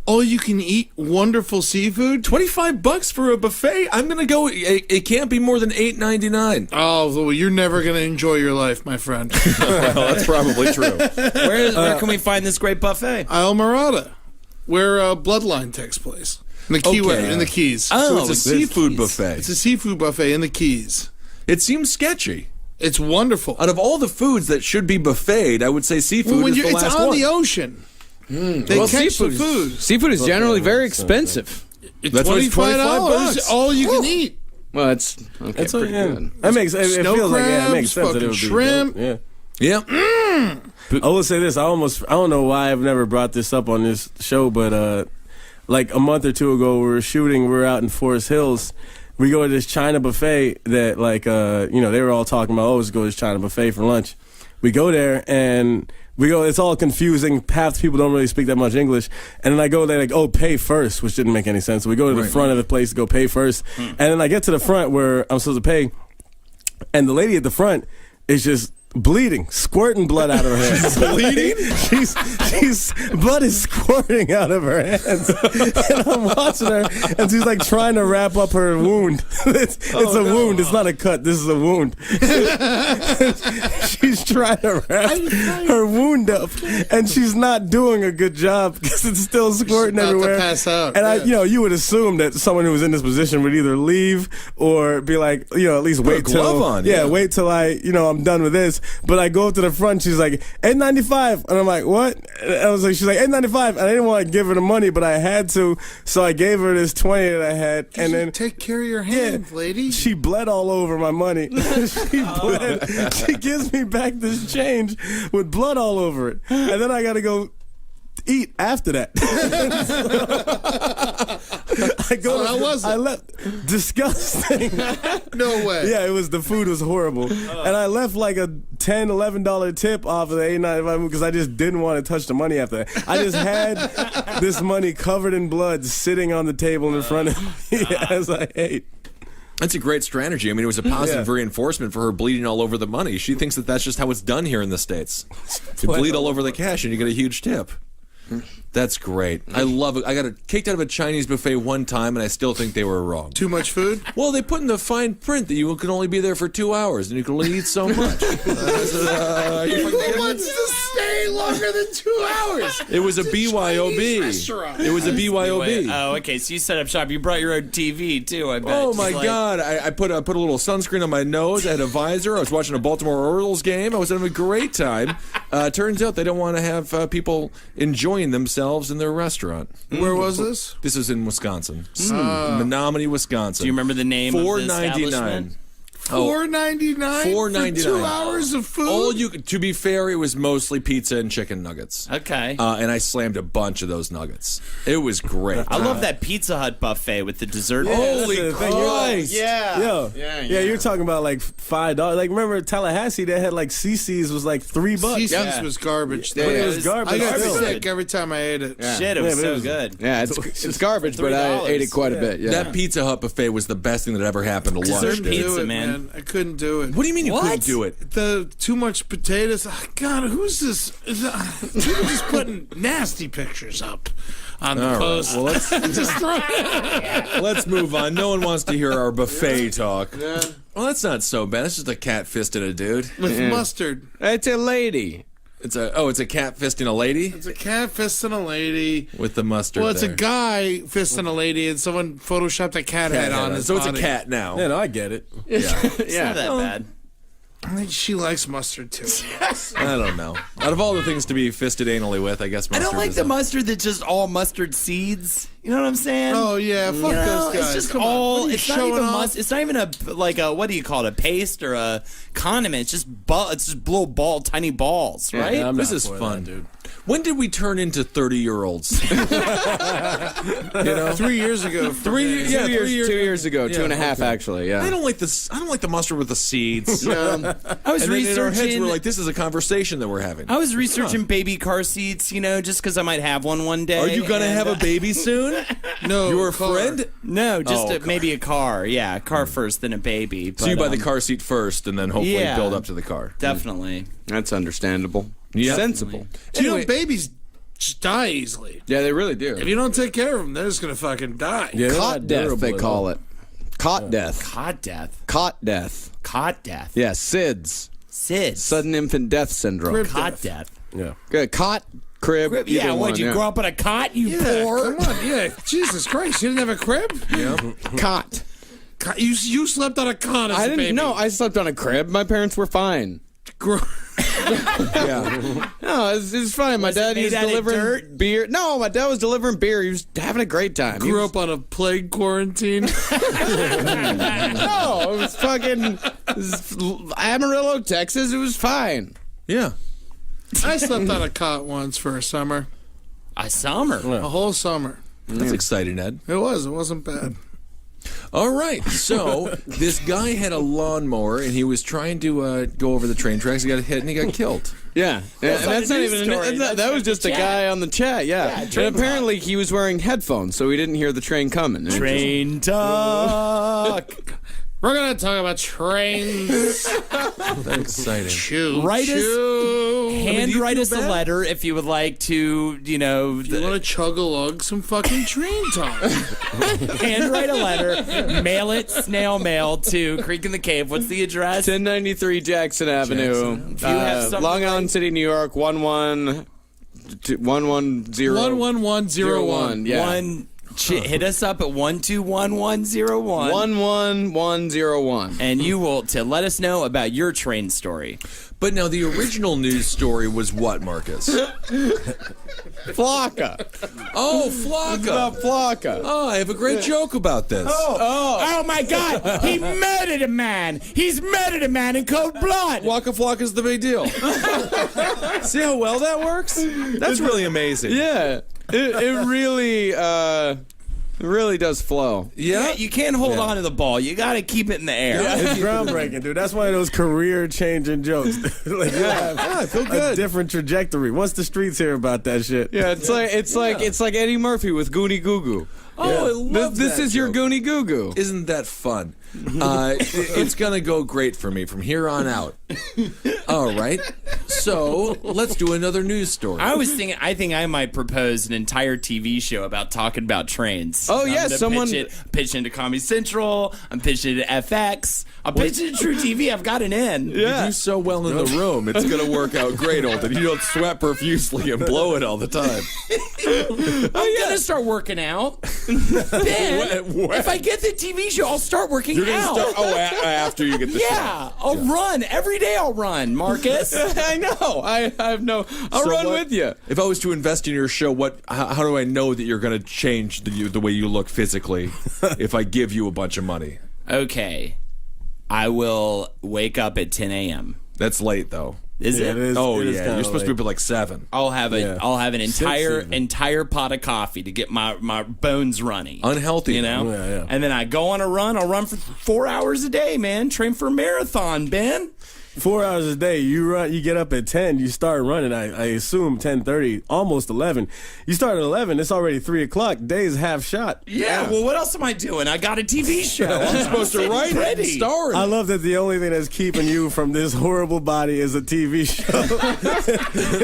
All you can eat wonderful seafood. $25 for a buffet? I'm gonna go. It can't be more than $8.99. Oh, well, you're never gonna enjoy your life, my friend. Well, that's probably true. Where can we find this great buffet? Isle Morada, where Bloodline takes place. In the Keyway, in the Keys. So it's a seafood buffet. It's a seafood buffet in the Keys. It seems sketchy. It's wonderful. Out of all the foods that should be buffeted, I would say seafood is the last one. It's on the ocean. They catch the food. Seafood is generally very expensive. It's $25. All you can eat. Well, it's okay. It's pretty yeah. good. That makes it Snow feels like it makes sense that fucking it would be shrimp. dope. Yeah. Yeah. I will say this. I don't know why I've never brought this up on this show, but like a month or two ago, we were out in Forest Hills. We go to this China buffet that they were all talking about, let's go to this China buffet for lunch. We go there and it's all confusing. Half the people don't really speak that much English. And then I go there pay first, which didn't make any sense. So we go to the front of the place to go pay first. And then I get to the front where I'm supposed to pay. And the lady at the front is just bleeding, squirting blood out of her hands. Bleeding? She's blood is squirting out of her hands. And I'm watching her, and she's like trying to wrap up her wound. It's a wound. It's not a cut. This is a wound. She's trying to wrap her wound up, and she's not doing a good job because it's still squirting everywhere. To pass out. And you would assume that someone who was in this position would either leave or be like, at least wait till wait till I'm done with this. But I go up to the front, she's like, $8.95. And I'm like, what? And I was like, she's like, $8.95. And I didn't want to give her the money, but I had to. So I gave her this 20 that I had. And then take care of your hands, lady. She bled all over my money. She bled. She gives me back this change with blood all over it. And then I got to go eat after that. I left. Disgusting. No way. Yeah, the food was horrible. And I left like a $10, $11 tip off of the $8.95 because I just didn't want to touch the money after that. I just had this money covered in blood sitting on the table in front of me as I ate. That's a great strategy. I mean, it was a positive reinforcement for her bleeding all over the money. She thinks that that's just how it's done here in the States. You bleed all over the cash and you get a huge tip. That's great. I love it. I got kicked out of a Chinese buffet one time, and I still think they were wrong. Too much food? Well, they put in the fine print that you can only be there for 2 hours, and you can only eat so much. Who wants to stay longer than 2 hours? It was a BYOB. It was a BYOB. Oh, okay. So you set up shop. You brought your own TV too. I bet. Oh my God! I put a little sunscreen on my nose. I had a visor. I was watching a Baltimore Orioles game. I was having a great time. Turns out they don't want to have people enjoying themselves in their restaurant. Where was this? This is in Wisconsin, Menominee, Wisconsin. Do you remember the name of the establishment? $4.99. $4.99 for 2 hours of food. To be fair, it was mostly pizza and chicken nuggets. Okay. And I slammed a bunch of those nuggets. It was great. I love that Pizza Hut buffet with the dessert. Holy Christ! Yeah. You're talking about like $5. Like remember Tallahassee? They had like CC's was like $3. CC's was garbage. But it was garbage. I got still. sick every time I ate it. Yeah. Shit, it was so good. Yeah, it's garbage, but I ate it quite a bit. Yeah. That Pizza Hut buffet was the best thing that ever happened to lunch. Dessert pizza, man. I couldn't do it. What do you mean you couldn't do it? The too much potatoes. God, who's this? People just putting nasty pictures up on the post. Well, let's move on. No one wants to hear our buffet talk. Yeah. Well, that's not so bad. It's just a cat fisting a dude With mustard. It's a lady. It's a cat fisting a lady It's a cat fisting a lady. with the mustard. Well, it's there. a guy fisting a lady, and someone photoshopped a cat head on his So body. it's a cat now. Yeah, no, I get it. It's not that bad. I think she likes mustard too. I don't know. Out of all the things to be fisted anally with, I guess I mustard don't like is the mustard that's just all mustard seeds. You know what I'm saying? Oh yeah, fuck those guys. It's just Come on. all. What are you It's not showing even off? It's not even a what do you call it? A paste or a condiment? It's just it's just little tiny balls, right? Yeah, I'm This not is for fun, that, dude. When did we turn into 30-year-olds? 3 years ago. 3 years. Yeah, 3 years. 2 years ago, 2.5 actually. Yeah. I don't like this. I don't like the mustard with the seeds. I was And then in our heads, researching. we're like, this is a conversation that we're having. I was researching baby car seats, just because I might have one day. Are you gonna and, have a baby soon? No, Your car. friend? No, just Oh, maybe a car. Yeah, a car first, then a baby. So you But, buy the car seat first, and then hopefully yeah. build up to the car. Definitely. That's understandable. Yep. Sensible. Do you know babies just die easily? Yeah, they really do. If you don't take care of them, they're just gonna fucking die. Yeah, they're Cot not death, durable they at call all. it. Cot death. Cot death. Cot death. Cot death. Yeah, SIDS. SIDS. Sudden infant death syndrome. Crib Cot death. death. Yeah. Good. Cot, crib. Yeah, either what, one, you yeah. grow up in a cot, you Yeah, poor? come on. Yeah, Jesus Christ, you didn't have a crib? Cot. You slept on a cot as I a didn't baby. know. I slept on a crib. My parents were fine. Grow- Yeah. No, it's fine. My dad made was out of delivering dirt? beer. No, my dad was delivering beer. He was having a great time. He Grew was- up on a plague quarantine. No, it was fucking Amarillo, Texas. It was fine. Yeah. I slept on a cot once for a summer. A summer. A whole summer. That's exciting, Ed. It wasn't bad. All right. So this guy had a lawnmower, and he was trying to go over the train tracks. He got hit, and he got killed. Yeah, and not that's a not news even. story. That was just a chat. guy on the chat. Yeah, train and apparently he was wearing headphones, so he didn't hear the train coming. Train talk. We're gonna talk about trains. That's exciting. Choo. Write Choo. us a letter if you would like to, You want to chug a lug some fucking train talk? handwrite a letter, mail it, snail mail to Creek in the Cave. What's the address? 1093 Jackson Avenue, If you have something Long Island City, New York, 11101. 11101. Yeah. Hit us up at 121101. 11101. And you will to let us know about your train story. But now the original news story was what, Marcus? Flocka. Oh, Flocka. Flocka. Oh, I have a great joke about this. Oh my God! He murdered a man. He's murdered a man in cold blood. Waka Flocka's the big deal. See how well that works? That's really amazing. Yeah. It really does flow. Yeah. You can't hold on to the ball. You got to keep it in the air. It's groundbreaking, dude. That's one of those career-changing jokes. Like, I feel good. A different trajectory. Once the streets hear about that shit. Yeah, it's like Eddie Murphy with Goonie Goo Goo. Oh, I love This that is your joke. Goonie Goo Goo. Isn't that fun? It's gonna go great for me from here on out. All right, so let's do another news story. I think I might propose an entire TV show about talking about trains. Oh, I'm yeah, gonna someone- pitch into Comedy Central. I'm pitching it to FX. I'm pitching to True TV. I've got an in. You do so well in the room. It's gonna work out great, Alden. You don't sweat profusely and blow it all the time. I'm gonna start working out. Then, if I get the TV show, I'll start working out. After you get the Yeah, I'll run every day. I'll run, Marcus. I know. I have no. I'll So run what- with you. If I was to invest in your show, how do I know that you're going to change the way you look physically if I give you a bunch of money? Okay, I will wake up at 10 a.m. That's late, though. Is it? It is You're kinda supposed to be up at like 7. I'll have an even. entire pot of coffee to get my bones running. Unhealthy, you know. Yeah. And then I go on a run. I'll run for 4 hours a day, man. Train for a marathon, Ben. 4 hours a day. You run. You get up at 10. You start running. I assume 10:30, almost 11. You start at 11. It's already 3 o'clock. Day's half shot. Yeah. Well, what else am I doing? I got a TV show. I'm supposed to write it and star in I it. love that the only thing that's keeping you from this horrible body is a TV show.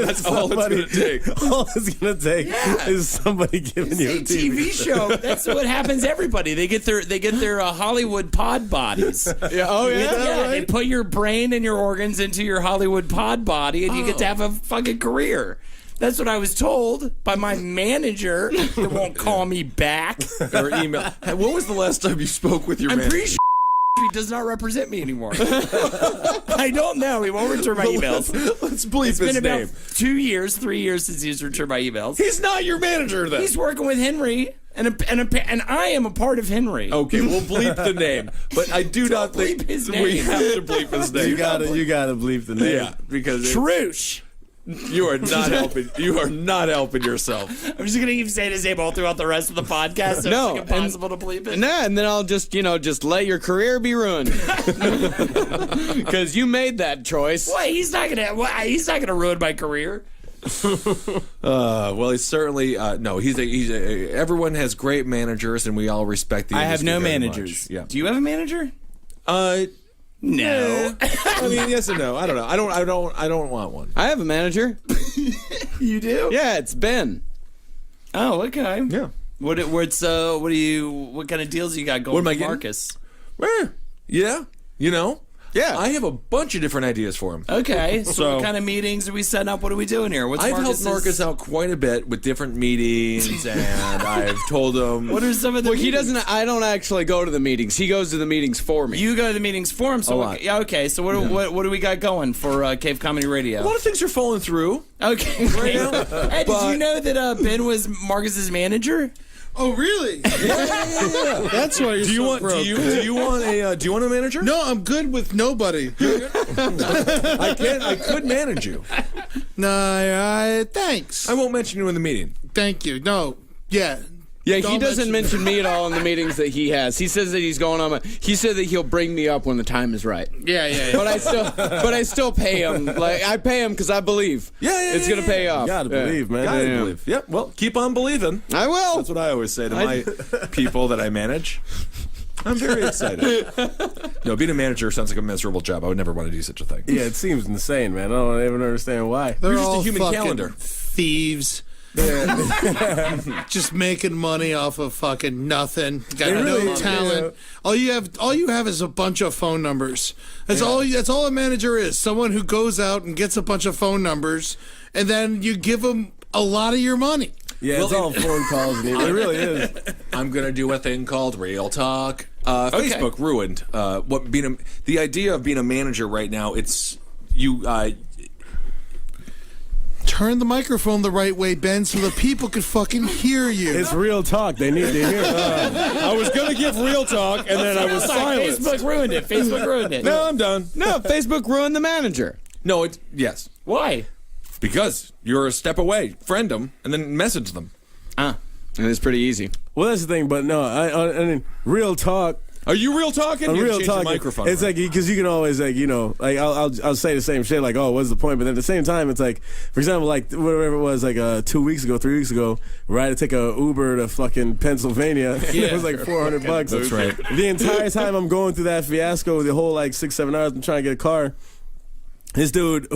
That's all it's going to take. All it's gonna take is somebody giving you a It's a TV show. That's what happens to everybody. They get their Hollywood pod bodies. Yeah. Oh yeah. They put your brain and your organs into your Hollywood pod body, and you get to have a fucking career. That's what I was told by my manager that won't call me back. Or email. Hey, when was the last time you spoke with your I'm manager? pretty sure he does not represent me anymore. I don't know. He won't return my emails. Let's bleep It's his been name. about 2 years, 3 years since he's returned my emails. He's not your manager, then. He's working with Henry, and I am a part of Henry. Okay, we'll bleep the name, but I do not think bleep his we name. have to bleep his name. You gotta bleep the name. Yeah, because Troosh. you are not helping. You are not helping yourself. I'm just gonna keep saying his name all throughout the rest of the podcast. So No, it's like impossible to bleep it. Nah, and then I'll just let your career be ruined because you made that choice. What? He's not gonna ruin my career. Well, he's certainly no. Everyone has great managers, and we all respect the. I have no industry very managers. much. Yeah. Do you have a manager? No. I mean, yes and no. I don't know. I don't want one. I have a manager. You do? Yeah, it's Ben. Oh, okay. Yeah. What kind of deals you got going What am I with getting? Marcus? Yeah. You know, Yeah. I have a bunch of different ideas for him. Okay, so what kind of meetings are we setting up? What are we doing here? What's I've helped Marcus out quite a bit with different meetings, and I've told him. What are some of the Well, he meetings? doesn't. I don't actually go to the meetings. He goes to the meetings for me. You go to the meetings for him, so A lot. yeah, okay. So what do we got going for Cave Comedy Radio? A lot of things are falling through. Okay, great. Hey, did you know that Ben was Marcus's manager? Oh, really? That's why you're Do you so want? broke. Do you want a? Do you want a manager? No, I'm good with nobody. I could manage you. No, thanks. I won't mention you in the meeting. Thank you. No, yeah. Yeah, he Don't doesn't mention me at all in the meetings that he has. He says that he's going on. He said that he'll bring me up when the time is right. Yeah. But I still pay him. Like I pay him because I believe. It's gonna pay off. Gotta believe, man. Gotta Yeah. believe. Yep. Well, keep on believing. I will. That's what I always say to my people that I manage. I'm very excited. No, being a manager sounds like a miserable job. I would never want to do such a thing. Yeah, it seems insane, man. I don't even understand why. They're You're just a all human fucking calendar. thieves. Just making money off of fucking nothing. Got They no really- talent. All you have is a bunch of phone numbers. That's all a manager is. Someone who goes out and gets a bunch of phone numbers, and then you give them a lot of your money. Yeah, it's all phone calls. And it really is. I'm gonna do a thing called Real Talk. Facebook ruined the idea of being a manager right now. It's you. Turn the microphone the right way, Ben, so the people can fucking hear you. It's real talk. They need to hear. I was gonna give Real Talk, and then I was silent. Facebook ruined it. Facebook ruined it. No, I'm done. No, Facebook ruined the manager. No, yes, Why? because you're a step away. Friend them and then message them. And it's pretty easy. Well, that's the thing. But no, I mean, real talk. Are you real talking? I'm You real change the talking. microphone. It's like because you can always I'll say the same shit like, oh, what's the point? But then at the same time, it's like, for example, like whatever it was, like 2 weeks ago, 3 weeks ago, where I had to take a Uber to fucking Pennsylvania. It was like $400. That's right. The entire time I'm going through that fiasco, the whole like 6-7 hours, I'm trying to get a car. This dude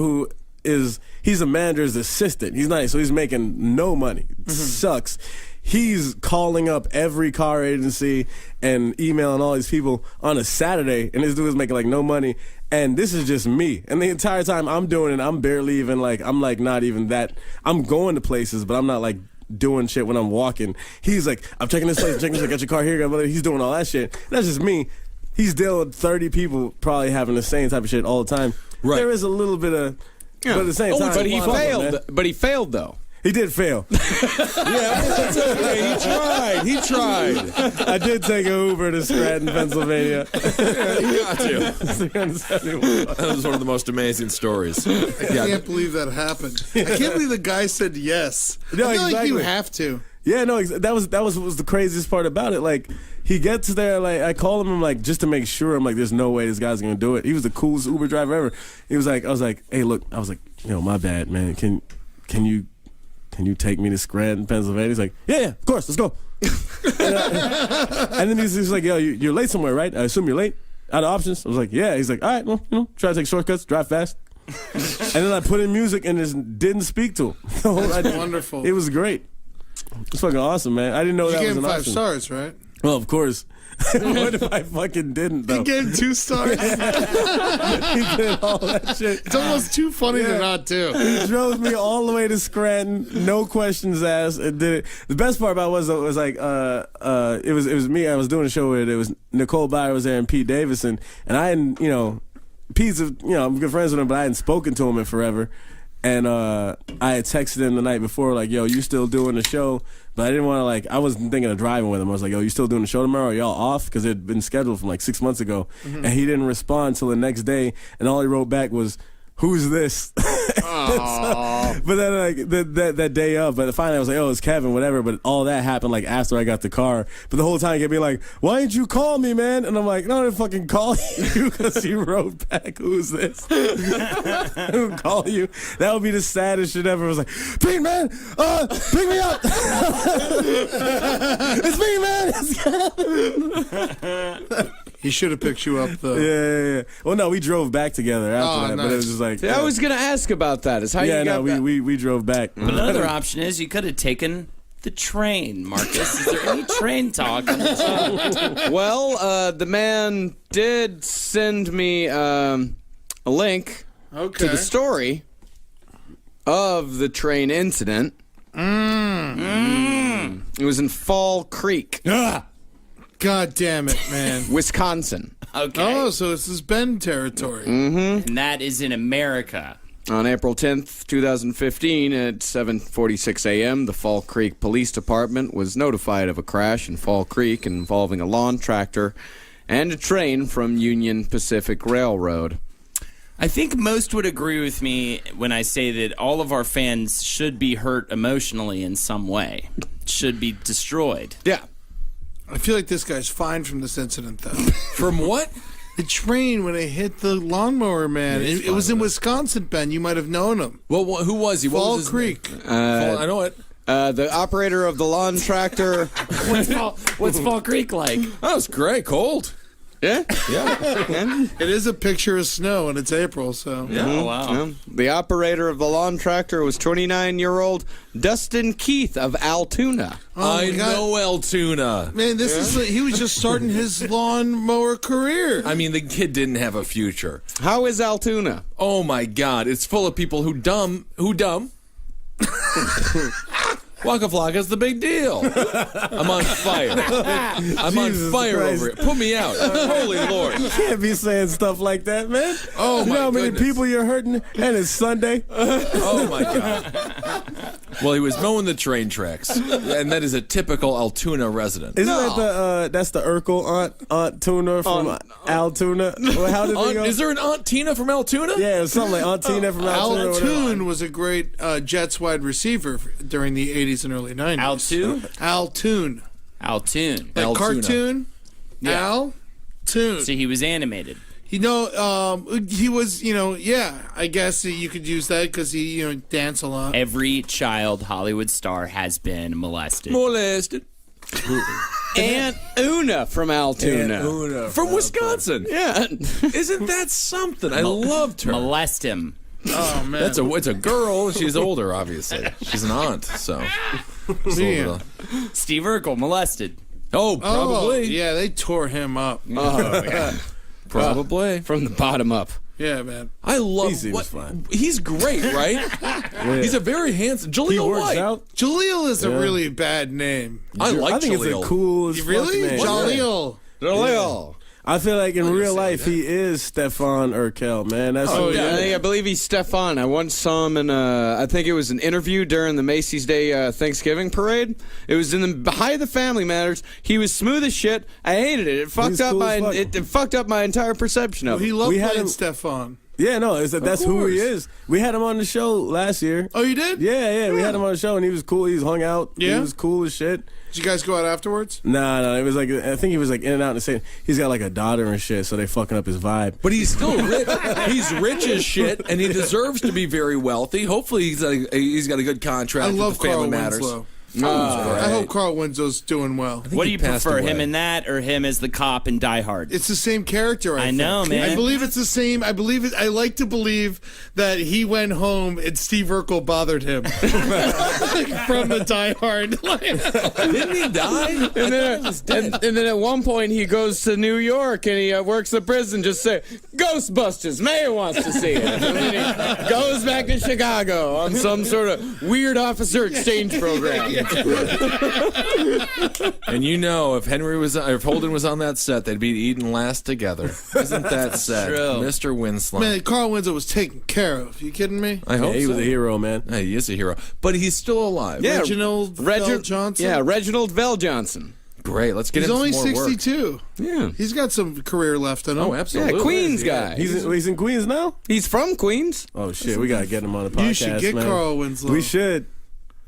he's a manager's assistant. He's nice, so he's making no money. Sucks. He's calling up every car agency and emailing all these people on a Saturday, and this dude is making like no money. And this is just me. And the entire time I'm doing it, I'm barely even like, I'm like not even that. I'm going to places, but I'm not like doing shit when I'm walking. He's like, I'm checking this place, I'm checking this, I got your car here. He's doing all that shit. That's just me. He's dealing with 30 people probably having the same type of shit all the time. Right. There is a little bit of, but at the same time. But he fuck him, failed. man. But he failed though. He did fail. That's okay. He tried. I did take an Uber to Scranton, Pennsylvania. You got to. That was one of the most amazing stories. I can't believe that happened. I can't believe the guy said yes. No, I feel like you exactly. have to. Yeah, no, that was what was the craziest part about it. Like, he gets there, like, I call him, like, just to make sure. I'm like, there's no way this guy's gonna do it. He was the coolest Uber driver ever. He was like, I was like, hey, look, I was like, my bad, man. Can you take me to Scranton, Pennsylvania? He's like, yeah, of course, let's go. and then he's like, yo, you're late somewhere, right? I assume you're late. Out of options? I was like, yeah. He's like, all right, well, try to take shortcuts, drive fast. And then I put in music and just didn't speak to him. Wonderful. It was great. It's fucking awesome, man. I didn't know You that gave was him an 5 option. stars, right? Well, of course. What if I fucking didn't, though? You gave him 2 stars. He did all that shit. It's almost too funny to not do. He drove me all the way to Scranton, no questions asked, and did it. The best part about it was like it was me. I was doing a show with it was Nicole Byer was there and Pete Davidson, and I hadn't Pete's I'm good friends with him, but I hadn't spoken to him in forever. And I had texted him the night before, like, yo, you still doing the show? But I didn't want to, I wasn't thinking of driving with him. I was like, yo, you still doing the show tomorrow? Are y'all off? Because it had been scheduled from like 6 months ago. Mm-hmm. And he didn't respond until the next day. And all he wrote back was, who's this? But then like that day up, but finally I was like, oh, it's Kevin, whatever. But all that happened like after I got the car. But the whole time he kept being like, why didn't you call me, man? And I'm like, no, I didn't fucking call you because you wrote back, who's this? Who call you? That would be the saddest shit ever. I was like, Pete, man, pick me up. It's me, man. He should have picked you up, though. Yeah. Well, no, we drove back together after that, but it was just like. I was gonna ask about that. Is how you got we drove back. But another option is you could have taken the train, Marcus? Is there any train talk on the show? Well, the man did send me a link to the story of the train incident. It was in Fall Creek, God damn it, man. Wisconsin. Okay. Oh, so this is Ben territory. And that is in America. On April 10th, 2015, at 7:46 a.m., the Fall Creek Police Department was notified of a crash in Fall Creek involving a lawn tractor and a train from Union Pacific Railroad. I think most would agree with me when I say that all of our fans should be hurt emotionally in some way, should be destroyed. Yeah. I feel like this guy's fine from this incident, though. From what? The train when it hit the lawnmower man. It was in Wisconsin, Ben. You might have known him. Well, who was he? What Fall was his Creek. name? I know it. The operator of the lawn tractor. What's Fall Creek like? That was great. Cold. Yeah? It is a picture of snow, and it's April, so. Oh, wow. Yeah. The operator of the lawn tractor was 29-year-old Dustin Keith of Altoona. I my God. know El Tuna. Man, this is he was just starting his lawnmower career. I mean, the kid didn't have a future. How is Altoona? Oh my God, it's full of people who dumb. Waka Flocka's the big deal. I'm on fire. I'm on Jesus fire Christ. over it. Put me out. Holy Lord. You can't be saying stuff like that, man. Oh, you my know how many goodness. people you're hurting, and it's Sunday. Oh my God. Well, he was mowing the train tracks, and that is a typical Altoona resident. Isn't that that's the Urkel Aunt Tuna from Altoona? Well, how did they go? Is there an Aunt Tina from Altoona? Yeah, it was something like Aunt Tina from Altoona. or whatever. Altoon was a great Jets wide receiver during the 80s and early 90s. Altoon? Altoon. Altoon. Like Altoona. cartoon? Yeah. Altoon. So he was animated. He was, I guess you could use that because he, dance a lot. Every child Hollywood star has been molested. Molested. Aunt Una from Altoona. From Wisconsin. Yeah. Isn't that something? I loved her. Molest him. Oh, man. It's a girl. She's older, obviously. She's an aunt, so. Yeah. Steve Urkel molested. Oh, probably. Oh, yeah, they tore him up. Oh, yeah. Probably. From the bottom up. Yeah, man. I love He seems fine. He's great, right? He's a very handsome He Jaleel works White. out. Jaleel is a really bad name. I like I think Jaleel. it's a cool as fuck Really? name. Jaleel. Jaleel. I feel like in real life he is Stefan Urkel, man. That's I believe he's Stefan. I once saw him in I think it was an interview during the Macy's Day Thanksgiving parade. It was in the height of the Family Matters. He was smooth as shit. I hated it. It fucked up cool my as fuck. it fucked up my entire perception of He him. loved We had playing him- Stefan. Yeah, no, that's who he course. is. We had him on the show last year. Oh, you did? Yeah, we had him on the show and he was cool. He hung out. Yeah? He was cool as shit. Did you guys go out afterwards? Nah, it was like I think he was like in and out and saying he's got like a daughter and shit, so they fucking up his vibe. But he's still rich. He's rich as shit, and he deserves to be very wealthy. Hopefully, he's got a good contract. I love with the Family Carl Matters. Winslow. Oh, I hope Carl Winslow's doing well. What do you passed prefer, away. him in that or him as the cop in Die Hard? It's the same character. I know, think. man. I believe it's the same. I like to believe that he went home and Steve Urkel bothered him from the Die Hard. Didn't he die? And then at one point he goes to New York and he works the prison. Just say Ghostbusters. Mayor wants to see it. And then he goes back to Chicago on some sort of weird officer exchange program. And if Holden was on that set, they'd be eating last together. Isn't that sad, true. Mr. Winslow? Man, Carl Winslow was taken care of. You kidding me? I hope Yeah, he was so. a hero, man. Yeah, he is a hero, but he's still alive. Yeah, Reginald Vell Johnson. Yeah, Reginald Vell Johnson. Great. Let's get He's into only some more work. 62. Yeah. He's got some career left in him. Oh, absolutely. Yeah, Queens guy. He's in Queens now. He's from Queens. Oh shit, we gotta get him on the podcast. You should get man. Carl Winslow. We should.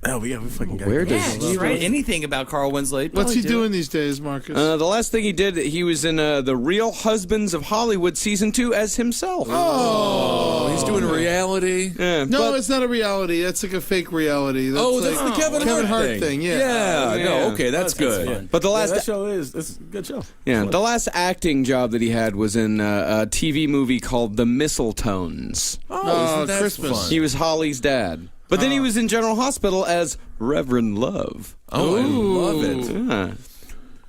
Oh, we fucking got. Where him. does Yeah, just write anything about Carl Winslow. He'd What's probably he do doing these days, Marcus? The last thing he did, he was in The Real Husbands of Hollywood Season 2 as himself. Oh, he's doing reality. Yeah, no, but- it's not a reality. That's like a fake reality. That's That's the Kevin Hart thing. Yeah. No, okay, that's good. But the last that show is a good show. the last acting job that he had was in a TV movie called The Mistletones. Oh, isn't that Christmas. fun? He was Holly's dad. But then he was in General Hospital as Reverend Love. Oh, I love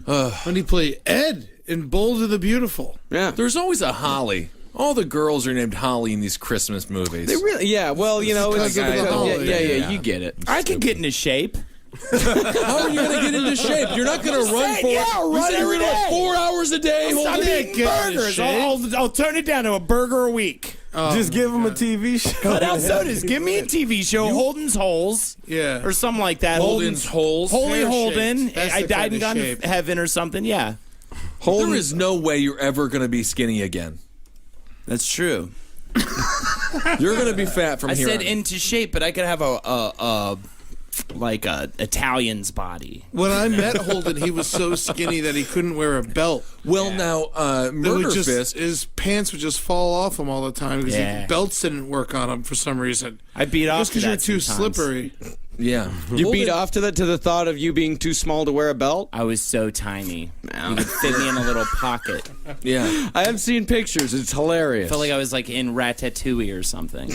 it. When he played Ed in Bold and the Beautiful. Yeah. There's always a Holly. All the girls are named Holly in these Christmas movies. They really, yeah. Well, you know, it's, Because of the holiday. yeah. You get it. I could get into shape. How are you going to get into shape? You're not going to run for run every day. 4 hours a day. I'm eating burgers. I'll turn it down to a burger a week. Just give him a TV show. Cut out sodas. Give me a TV show, Holden's Holes. Yeah. Or something like that. Holden's Holes. Holy Pear-shaped. Holden. That's I the died kind and of gone to shape. heaven or something. Yeah. There is no way you're ever going to be skinny again. That's true. You're going to be fat from I here said on. into shape, but I could have a Italian's body. When I met Holden, he was so skinny that he couldn't wear a belt. Well, now, It would Murder just, Fist. his pants would just fall off him all the time because Yeah. belts didn't work on him for some reason. I beat off Just because to you're that too sometimes. slippery. Yeah. You beat off to the thought of you being too small to wear a belt? I was so tiny. You could fit me in a little pocket. Yeah. I have seen pictures. It's hilarious. I felt like I was like in Ratatouille or something.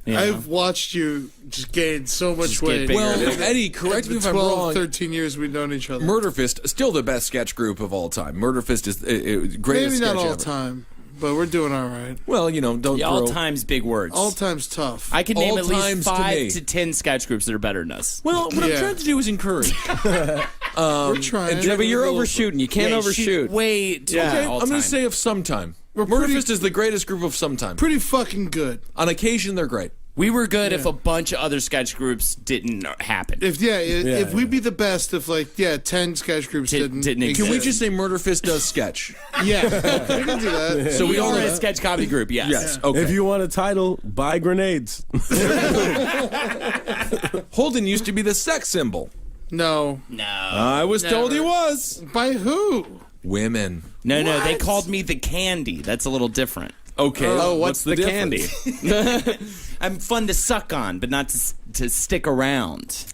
You know? I've watched you just gain so much Just get weight. bigger. Well, Eddie, correct me the if I'm 12, wrong. 13 years we've known each other. Murder Fist, still the best sketch group of all time. Murder Fist is greatest Maybe sketch not all ever. time, but we're doing all right. Well, you know, don't Yeah, throw... all time's big words. All time's tough. I could name all at least times to 5 me. to 10 sketch groups that are better than us. Well, what I'm Yeah. trying to do is encourage. we're trying. Yeah, but you're overshooting. You can't Yeah, overshoot. Way too Yeah. high Okay, all I'm going time. to say of sometime. We're Murder pretty- Fist is the greatest group of sometime. Pretty fucking good. On occasion, they're great. We were good if a bunch of other sketch groups didn't happen. If we'd be the best if 10 sketch groups didn't didn't exist. Can we just say Murder Fist does sketch? Yeah, we can do that. So we are all a sketch comedy group, yes. Yes. Okay. If you want a title, buy grenades. Holden used to be the sex symbol. No. No. I was told he was. By who? Women. No, they called me the candy. That's a little different. Okay. Oh, what's the candy? I'm fun to suck on, but not to stick around.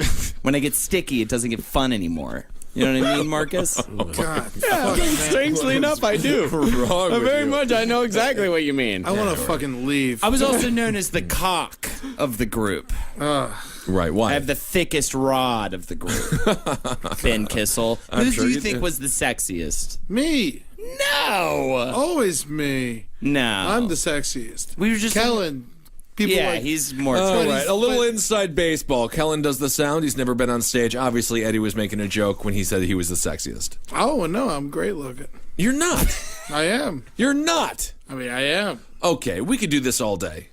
When I get sticky, it doesn't get fun anymore. You know what I mean, Marcus? God. Strangely enough, I do. I know exactly what you mean. I want to fucking leave. I was also known as the cock of the group. Right. Why? I have the thickest rod of the group. Ben Kissel. Who sure do you you think do. was the sexiest? Me. No. Always me. No. I'm the sexiest. We were just Kellen. People Yeah, like he's more. All But right, he's- a little but- inside baseball. Kellen does the sound. He's never been on stage. Obviously, Eddie was making a joke when he said he was the sexiest. Oh no, I'm great looking. You're not. I am. You're not. I mean, I am. Okay, we could do this all day.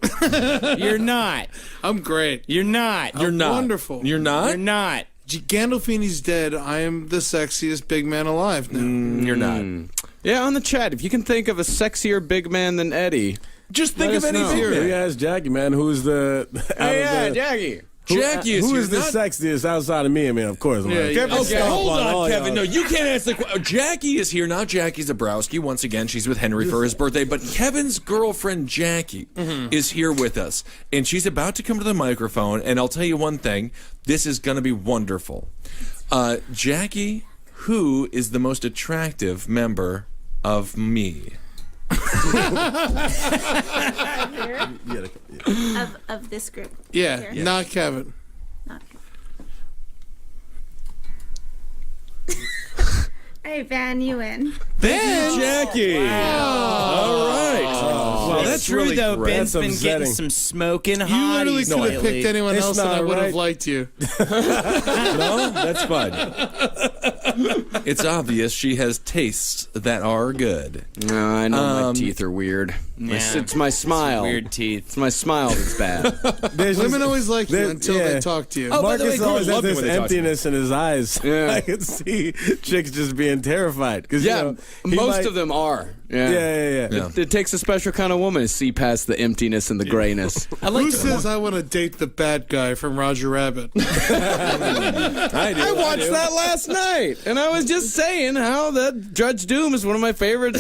You're not. I'm great. You're not. You're not. Wonderful. You're not? You're not. Gandolfini's dead. I am the sexiest big man alive now. You're not. Yeah, on the chat, if you can think of a sexier big man than Eddie. Just think Let of us know. anything. Here, man. we asked Jackie, man, who's the Jackie. Jackie is who here, is the not- sexiest outside of me? I mean, of course. Yeah, like, yeah. I'll Okay, stomp hold on, all Kevin. y'all. No, you can't answer the question. Jackie is here, not Jackie Zebrowski. Once again, she's with Henry for his birthday. But Kevin's girlfriend, Jackie, is here with us. And she's about to come to the microphone. And I'll tell you one thing. This is going to be wonderful. Jackie, who is the most attractive member of me? Of this group. Yeah, Here. not Kevin. Not. All right, Van, you win. Ben! Jackie! All right. Wow, That's true, really though. great. Ben's That's been getting upsetting. some smoking You hotties literally could have lately. picked anyone It's else and not I would have right. liked you. No, that's fine. It's obvious she has tastes that are good. No, I know my teeth are weird. Yeah. It's my smile. Weird teeth. It's my smile that's bad. There's Women just- always like you there- until yeah. they talk to you. Oh, by the way, Marcus always girls has love me this when they talk to me. emptiness in his eyes. Yeah. I can see chicks just being terrified. Cause, Yeah, you know, he most might- of them are. Yeah. Yeah. It takes a special kind of woman to see past the emptiness and the grayness. Who says I want to date the bad guy from Roger Rabbit? I watched that last night, and I was just saying how that Judge Doom is one of my favorite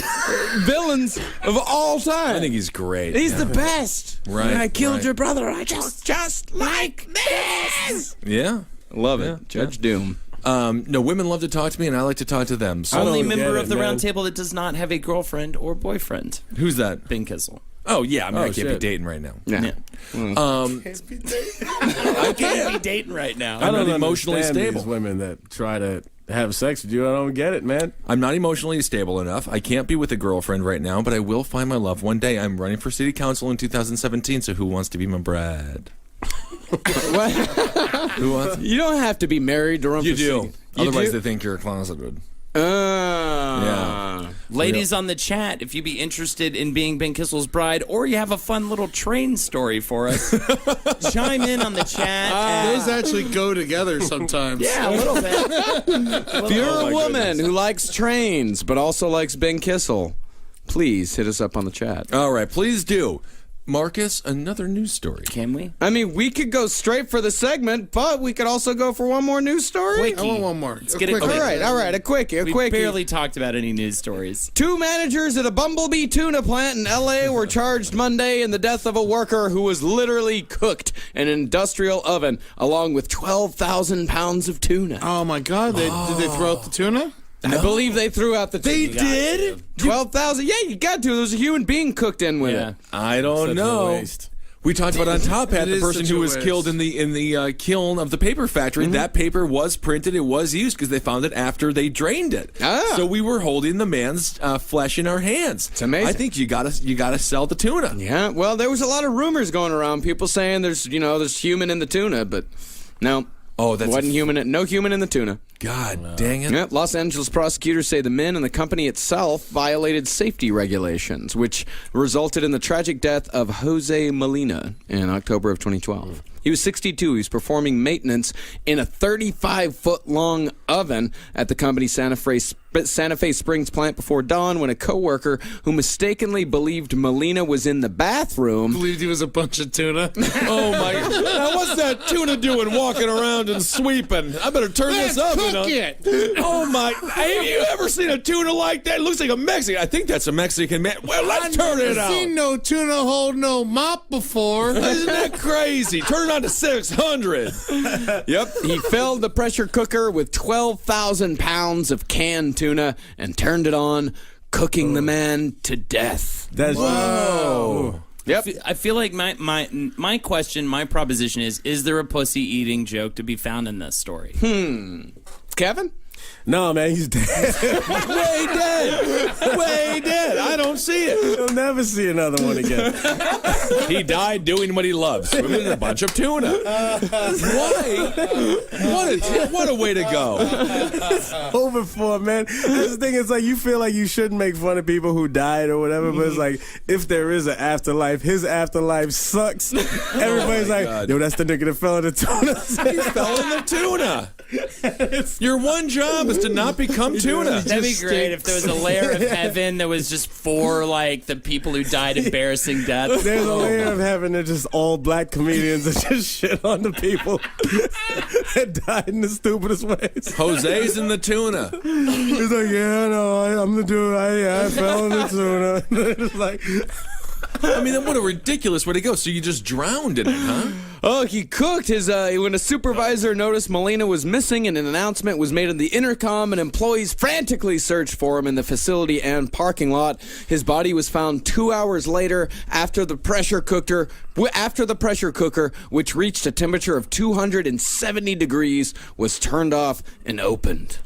villains of all time. I think he's great. He's the best. Right, When I killed right. your brother, I just like this. Yeah. Love it, Judge Doom. No, women love to talk to me, and I like to talk to them. So Only don't member get of it, the man. round table that does not have a girlfriend or boyfriend. who's that? Ben Kissel. Oh yeah, I mean I can't be shit. dating right now. Yeah. I can't be dating right now. I don't not emotionally understand stable. these women that try to have sex with you. I don't get it, man. I'm not emotionally stable enough. I can't be with a girlfriend right now, but I will find my love one day. I'm running for city council in 2017, so who wants to be my bride? What? Who wants? You don't have to be married to run You for do. city. Otherwise, do? they think you're closeted. Yeah. Ladies on the chat, if you'd be interested in being Ben Kissel's bride, or you have a fun little train story for us, chime in on the chat. Those actually go together sometimes. Yeah, a little bit. If you're a woman who likes trains but also likes Ben Kissel, please hit us up on the chat. All right, please do. Marcus, another news story. Can we? I mean, we could go straight for the segment, but we could also go for one more news story. I want one more. Let's get it quick- quick. All right, a quickie, a We quickie. barely talked about any news stories. 2 managers at a Bumblebee tuna plant in L.A. were charged Monday in the death of a worker who was literally cooked in an industrial oven, along with 12,000 pounds of tuna. Oh my God! Did they throw out the tuna? I believe they threw out the tuna. They did? 12,000? Yeah, you got to. There was a human being cooked in with it. I don't Such a know. waste. We talked about on Top Hat It the is person such who a was waste. killed in the kiln of the paper factory. That paper was printed. It was used because they found it after they drained it. Ah. So we were holding the man's flesh in our hands. It's amazing. I think you gotta sell the tuna. Yeah, well, there was a lot of rumors going around. People saying there's human in the tuna, but no. Oh, that's wasn't human. No human in the tuna. God dang it. Yeah, Los Angeles prosecutors say the men and the company itself violated safety regulations, which resulted in the tragic death of Jose Molina in October of 2012. He was 62. He was performing maintenance in a 35-foot-long oven at the company's Santa Fe Springs plant before dawn when a coworker who mistakenly believed Molina was in the bathroom. Believed he was a bunch of tuna. Oh my! Now what's that tuna doing, walking around and sweeping? I better turn this up. Cook it. Oh my! Have you ever seen a tuna like that? It looks like a Mexican. I think that's a Mexican man. Well, let's turn it I've out. seen no tuna hold no mop before. Isn't that crazy? Turn it on to 600. Yep. He filled the pressure cooker with 12,000 pounds of canned tuna and turned it on, cooking the man to death. That's Yep. I feel like my question, my proposition is there a pussy eating joke to be found in this story? Kevin? No, man, he's dead. Way dead. Way dead. I don't see it. You'll never see another one again. He died doing what he loves, swimming in a bunch of tuna. Why? What a way to go. Over for, man. That's the thing. It's like you feel like you shouldn't make fun of people who died or whatever, but it's like if there is an afterlife, his afterlife sucks. Everybody's like, God. yo, that's the nigga that fell in the tuna. He fell in the tuna. Your one job is to not become tuna. That'd be great if there was a layer of heaven that was just for like the people who died embarrassing deaths. There's a layer of heaven that just all black comedians that just shit on the people that died in the stupidest ways. Jose's in the tuna. He's like, yeah, no, I'm the dude. I fell in the tuna. It's like, I mean, what a ridiculous way to go. So you just drowned in it, huh? Oh, he cooked his. When a supervisor noticed Molina was missing and an announcement was made on the intercom, and employees frantically searched for him in the facility and parking lot. His body was found 2 hours later after the pressure cooker, which reached a temperature of 270 degrees, was turned off and opened.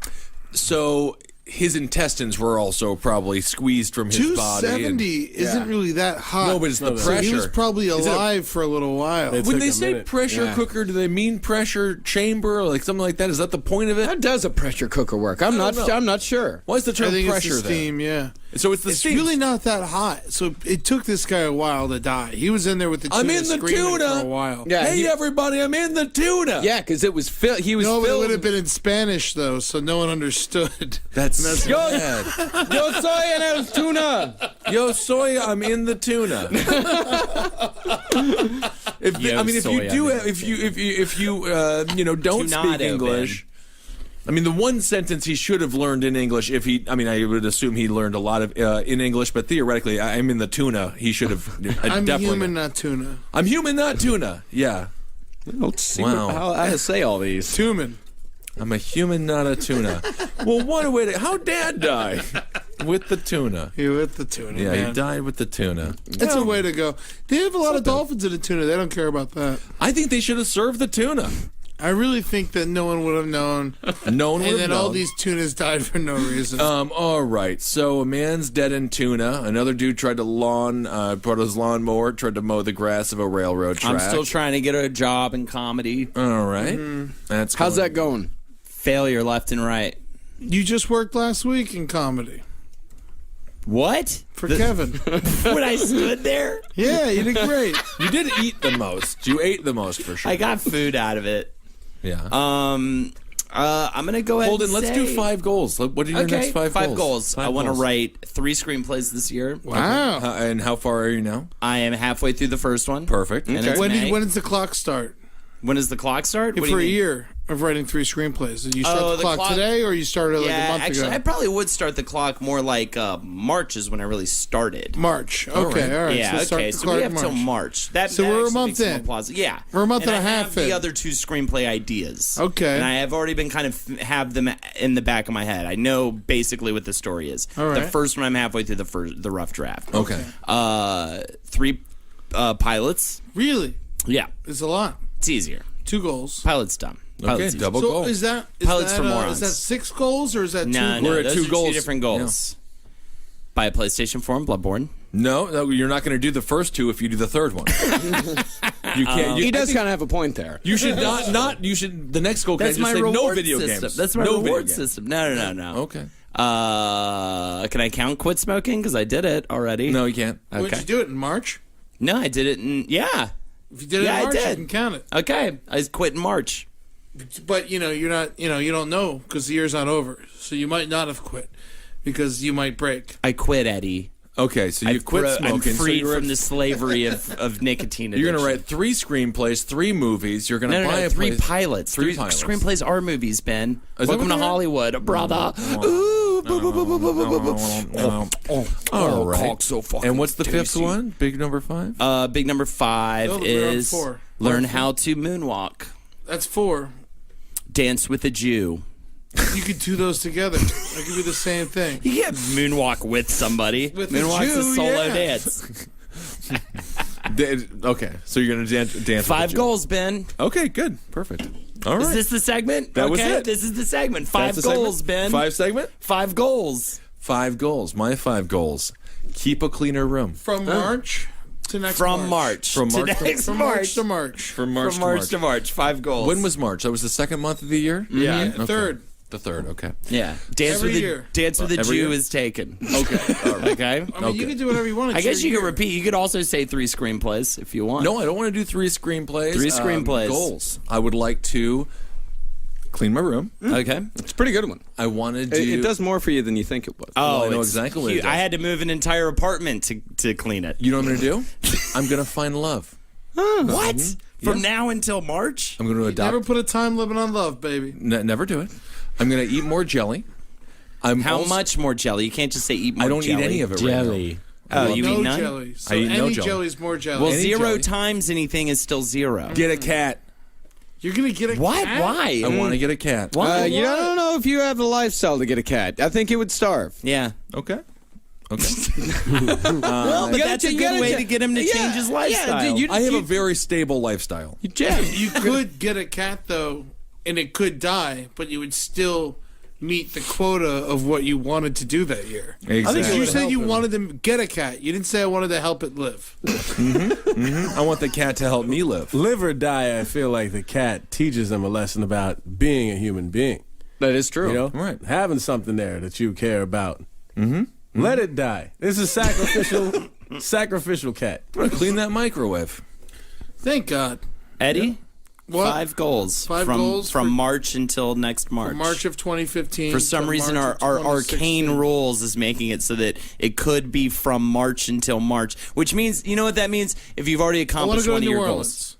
So his intestines were also probably squeezed from his body. 270 isn't really that hot. No, but it's the So he pressure. was probably alive for a little while. It When took they a say minute. pressure cooker, do they mean pressure chamber or like something like that? Is that the point of it? How does a pressure cooker work? I'm don't know. not sure. Why is the I term think pressure it's the steam, yeah. then? So it's the It's steam. really not that hot. So it took this guy a while to die. He was in there with the tuna I'm in the screaming tuna. for a while. Yeah, Hey, everybody, I'm in the tuna. Yeah, because it was he was No, but it filled. would have been in Spanish, though, so no one understood. That's Yo, sad. yo soy en el tuna. Yo soy, I'm in the tuna. If Yo you soy, do, I'm in if you don't speak Tunado, English. I mean, the one sentence he should have learned in English, I would assume he learned a lot of in English, but theoretically, I'm in the tuna. He should have. I'm definitely human, not tuna. I'm human, not tuna. Yeah, Let's see Wow. how to say all these. Tuman. I'm a human, not a tuna. Well, what a way to. How'd Dad die? with the tuna. He with the tuna. Yeah, man. he died with the tuna. That's a way to go. They have a lot of dolphins in the tuna. They don't care about that. I think they should have served the tuna. I really think that no one would have known. No one would And have then all known. these tunas died for no reason. All right. So a man's dead in tuna. Another dude tried to brought his lawnmower, tried to mow the grass of a railroad track. I'm still trying to get a job in comedy. All right. That's How's that going? Failure left and right. You just worked last week in comedy What? for Kevin. When I stood there, Yeah, you did great. You did eat the most. You ate the most for sure. I got food out of it. Yeah. I'm gonna go ahead. Holden, and let's say, do 5 goals. What are your next 5 goals? 5 goals. I want to write 3 screenplays this year. Wow. And how far are you now? I am halfway through the first one. Perfect. And it's When May. does the clock start? When does the clock start? What do you For a mean? year of writing 3 screenplays. Did you start the clock today, or you started like a month actually, ago? I probably would start the clock more like March is when I really started. March. Okay, all right. Yeah, so start okay. the So clock we in have till March. That So we're a actually month makes it more in. plausible. Yeah, We're a month and a I half have the in. other 2 screenplay ideas. Okay. and I have already been kind of have them in the back of my head. I know basically what the story is. All right. The first one, I'm halfway through the rough draft. Okay. 3 pilots. Really? Yeah, It's a lot. it's easier. 2 goals. Pilot's done. Okay, Pilot's easy. double So goal. is that Pilots for morons. Is that 6 goals or is that 2 No, goals? We're at those 2 are goals. 2 different goals. Buy a PlayStation 4 and Bloodborne. No, you're not going to do the first 2 if you do the third one. You can't. He does kind of have a point there. You should not. You should. The next goal. That's can I my just say reward no video system. games. That's my no reward video games. system. No. Okay. Can I count quit smoking? Because I did it already. No, you can't. Would Okay. you do it in March? No, I did it in If you did it Yeah, I in March, did. you can count it. Okay, I quit in March. But you're not. You don't know because the year's not over. So you might not have quit because you might break. I quit, Eddie. Okay, so you quit smoking. I'm freed so from the slavery of nicotine. You're going to addiction. write 3 screenplays, 3 movies. You're going to No, buy a 3 place- pilots. 3 Three pilots. screenplays are movies, Ben. Is that Welcome what to they are? Hollywood, brother. Ooh, All right. cock's so fucking And what's the 5th tasty. one? Big number 5. Big number 5 No, we're on is 4. learn how to moonwalk, That's 4. dance with a Jew. You could do those together. That could be the same thing. You can't moonwalk with somebody. With a Moonwalk's a Jew, solo yeah. dance. Okay, so you're going to dance. With 5 the Jew. goals, Ben. Okay, good, perfect. All right. Is this the segment? That was okay, it. this is the segment. 5 That's the goals, segment? Ben. 5 segment. 5 goals. 5 goals. My 5 goals. Keep a cleaner room. From March to next From March. From March to to- next From March to March. From March From to March March. to March. 5 goals. When was March? That was the 2nd month of the year? Yeah. The third. The 3rd, okay. Yeah. Dance Every with a year. Dance with a Every Jew year? is taken. Okay. All right. Okay. I mean, you can do whatever you want. I guess you could repeat. You could also say 3 screenplays if you want. No, I don't want to do 3 screenplays. 3 screenplays. Goals. I would like to clean my room. Okay. It's a pretty good one. I want to do. It does more for you than you think it would. Oh, I know it's exactly what it huge. does. I had to move an entire apartment to clean it. You know what I'm going to do? I'm going to find love. What? From now until March? I'm going to adopt. Never put a time limit on love, baby. Never do it. I'm going to eat more jelly. How much more jelly? You can't just say eat more I don't jelly. eat any of it Jelly. right now. Oh, you no eat none? jelly. So I eat no any jelly. jelly's more jelly. Well, Any 0 jelly. times anything is still 0. Get a cat. You're gonna get a What? cat? Why? I want to get a cat. Why? I don't know if you have a lifestyle to get a cat. I think it would starve. Yeah. Okay. Okay. Well, but that's a good way to get him to change his lifestyle. I have a very stable lifestyle. You could get a cat though, and it could die, but you would still meet the quota of what you wanted to do that year. Exactly. You said you wanted to get a cat. You didn't say I wanted to help it live. I want the cat to help me live. Live or die, I feel like the cat teaches them a lesson about being a human being. That is true. You know? Right. Having something there that you care about. Let it die. This is sacrificial cat. I'm going to clean that microwave. Thank God. Eddie? What? 5 goals. 5 from, goals from for- March until next March. March of 2015. For some to reason, March our of arcane 2016. rules is making it so that it could be from March until March, which means, you know what that means? If you've already I want accomplished to go one to of New your Orleans. goals.